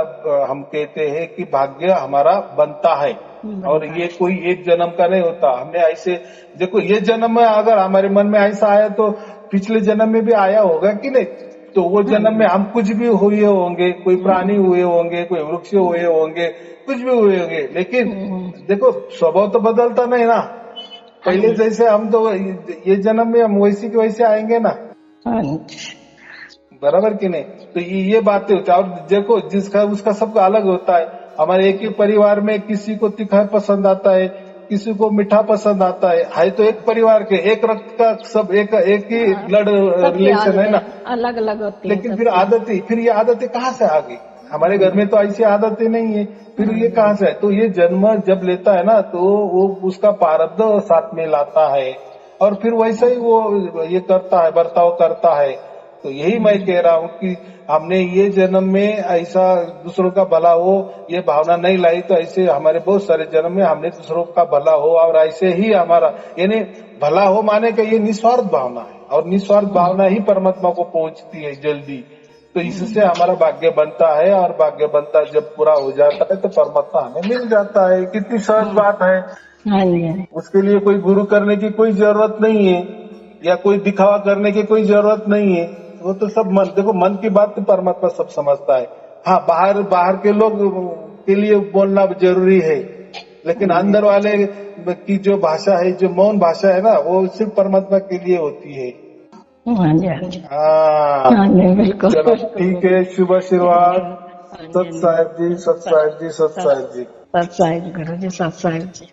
Speaker 1: हम कहते हैं कि भाग्य हमारा बनता है। और
Speaker 2: बनता
Speaker 1: ये
Speaker 2: है।
Speaker 1: कोई एक जन्म का नहीं होता, हमने ऐसे देखो, ये जन्म में अगर हमारे मन में ऐसा आया तो पिछले जन्म में भी आया होगा कि नहीं? तो वो
Speaker 2: हाँ
Speaker 1: जन्म में
Speaker 2: जी,
Speaker 1: हम कुछ भी हुए होंगे, कोई प्राणी हुए होंगे, कोई वृक्ष हुए होंगे, कुछ भी हुए होंगे, लेकिन देखो स्वभाव तो बदलता नहीं ना।
Speaker 2: हाँ
Speaker 1: पहले
Speaker 2: जी,
Speaker 1: जैसे हम तो ये जन्म में हम वैसे के वैसे आएंगे ना,
Speaker 2: हाँ जी,
Speaker 1: बराबर कि नहीं? तो ये बातें होती है। और देखो जिसका उसका सबका अलग होता है। हमारे एक ही परिवार में किसी को तीखा पसंद आता है, किसी को मीठा पसंद आता है तो एक परिवार के एक रक्त का सब एक ही
Speaker 2: हाँ,
Speaker 1: ब्लड
Speaker 2: सबकी
Speaker 1: रिलेशन है ना।
Speaker 2: आदतें अलग अलग होती हैं
Speaker 1: लेकिन
Speaker 2: सबकी।
Speaker 1: फिर ये आदतें कहाँ से आ गई? हमारे घर में तो ऐसी आदतें नहीं है, फिर
Speaker 2: हाँ
Speaker 1: ये
Speaker 2: जी,
Speaker 1: कहाँ से है? तो ये जन्म जब लेता है ना, तो वो उसका प्रारब्ध साथ में लाता है, और फिर वैसा ही वो ये करता है, बर्ताव करता है। तो यही मैं कह रहा हूँ कि हमने ये जन्म में ऐसा दूसरों का भला हो ये भावना नहीं लाई, तो ऐसे हमारे बहुत सारे जन्म में हमने दूसरों का भला हो, और ऐसे ही हमारा यानी भला हो माने का ये निस्वार्थ भावना है, और निस्वार्थ भावना ही परमात्मा को पहुंचती है जल्दी। तो इससे हमारा भाग्य बनता है, और भाग्य बनता जब पूरा हो जाता है तो परमात्मा हमें मिल जाता है। कितनी सहज बात है।
Speaker 2: हाँ जी,
Speaker 1: उसके लिए कोई गुरु करने की कोई जरूरत नहीं है, या कोई दिखावा करने की कोई जरूरत नहीं है। वो तो सब मन, देखो मन की बात तो परमात्मा सब समझता है। हाँ, बाहर के लोग के लिए बोलना जरूरी है, लेकिन अंदर वाले की जो भाषा है, जो मौन भाषा है ना, वो सिर्फ परमात्मा के लिए होती है।
Speaker 2: हाँ जी, हाँ जी,
Speaker 1: हाँ,
Speaker 2: हाँ जी, बिल्कुल
Speaker 1: चलो
Speaker 2: बिल्कुल
Speaker 1: ठीक
Speaker 2: बिल्कुल।
Speaker 1: है, शुभ आशीर्वाद।
Speaker 2: हाँ जी, हाँ
Speaker 1: सत
Speaker 2: जी,
Speaker 1: साहेब जी, सत साहेब जी, सत साहेब जी।
Speaker 2: सत साहिब गुरु जी, सत साहिब जी।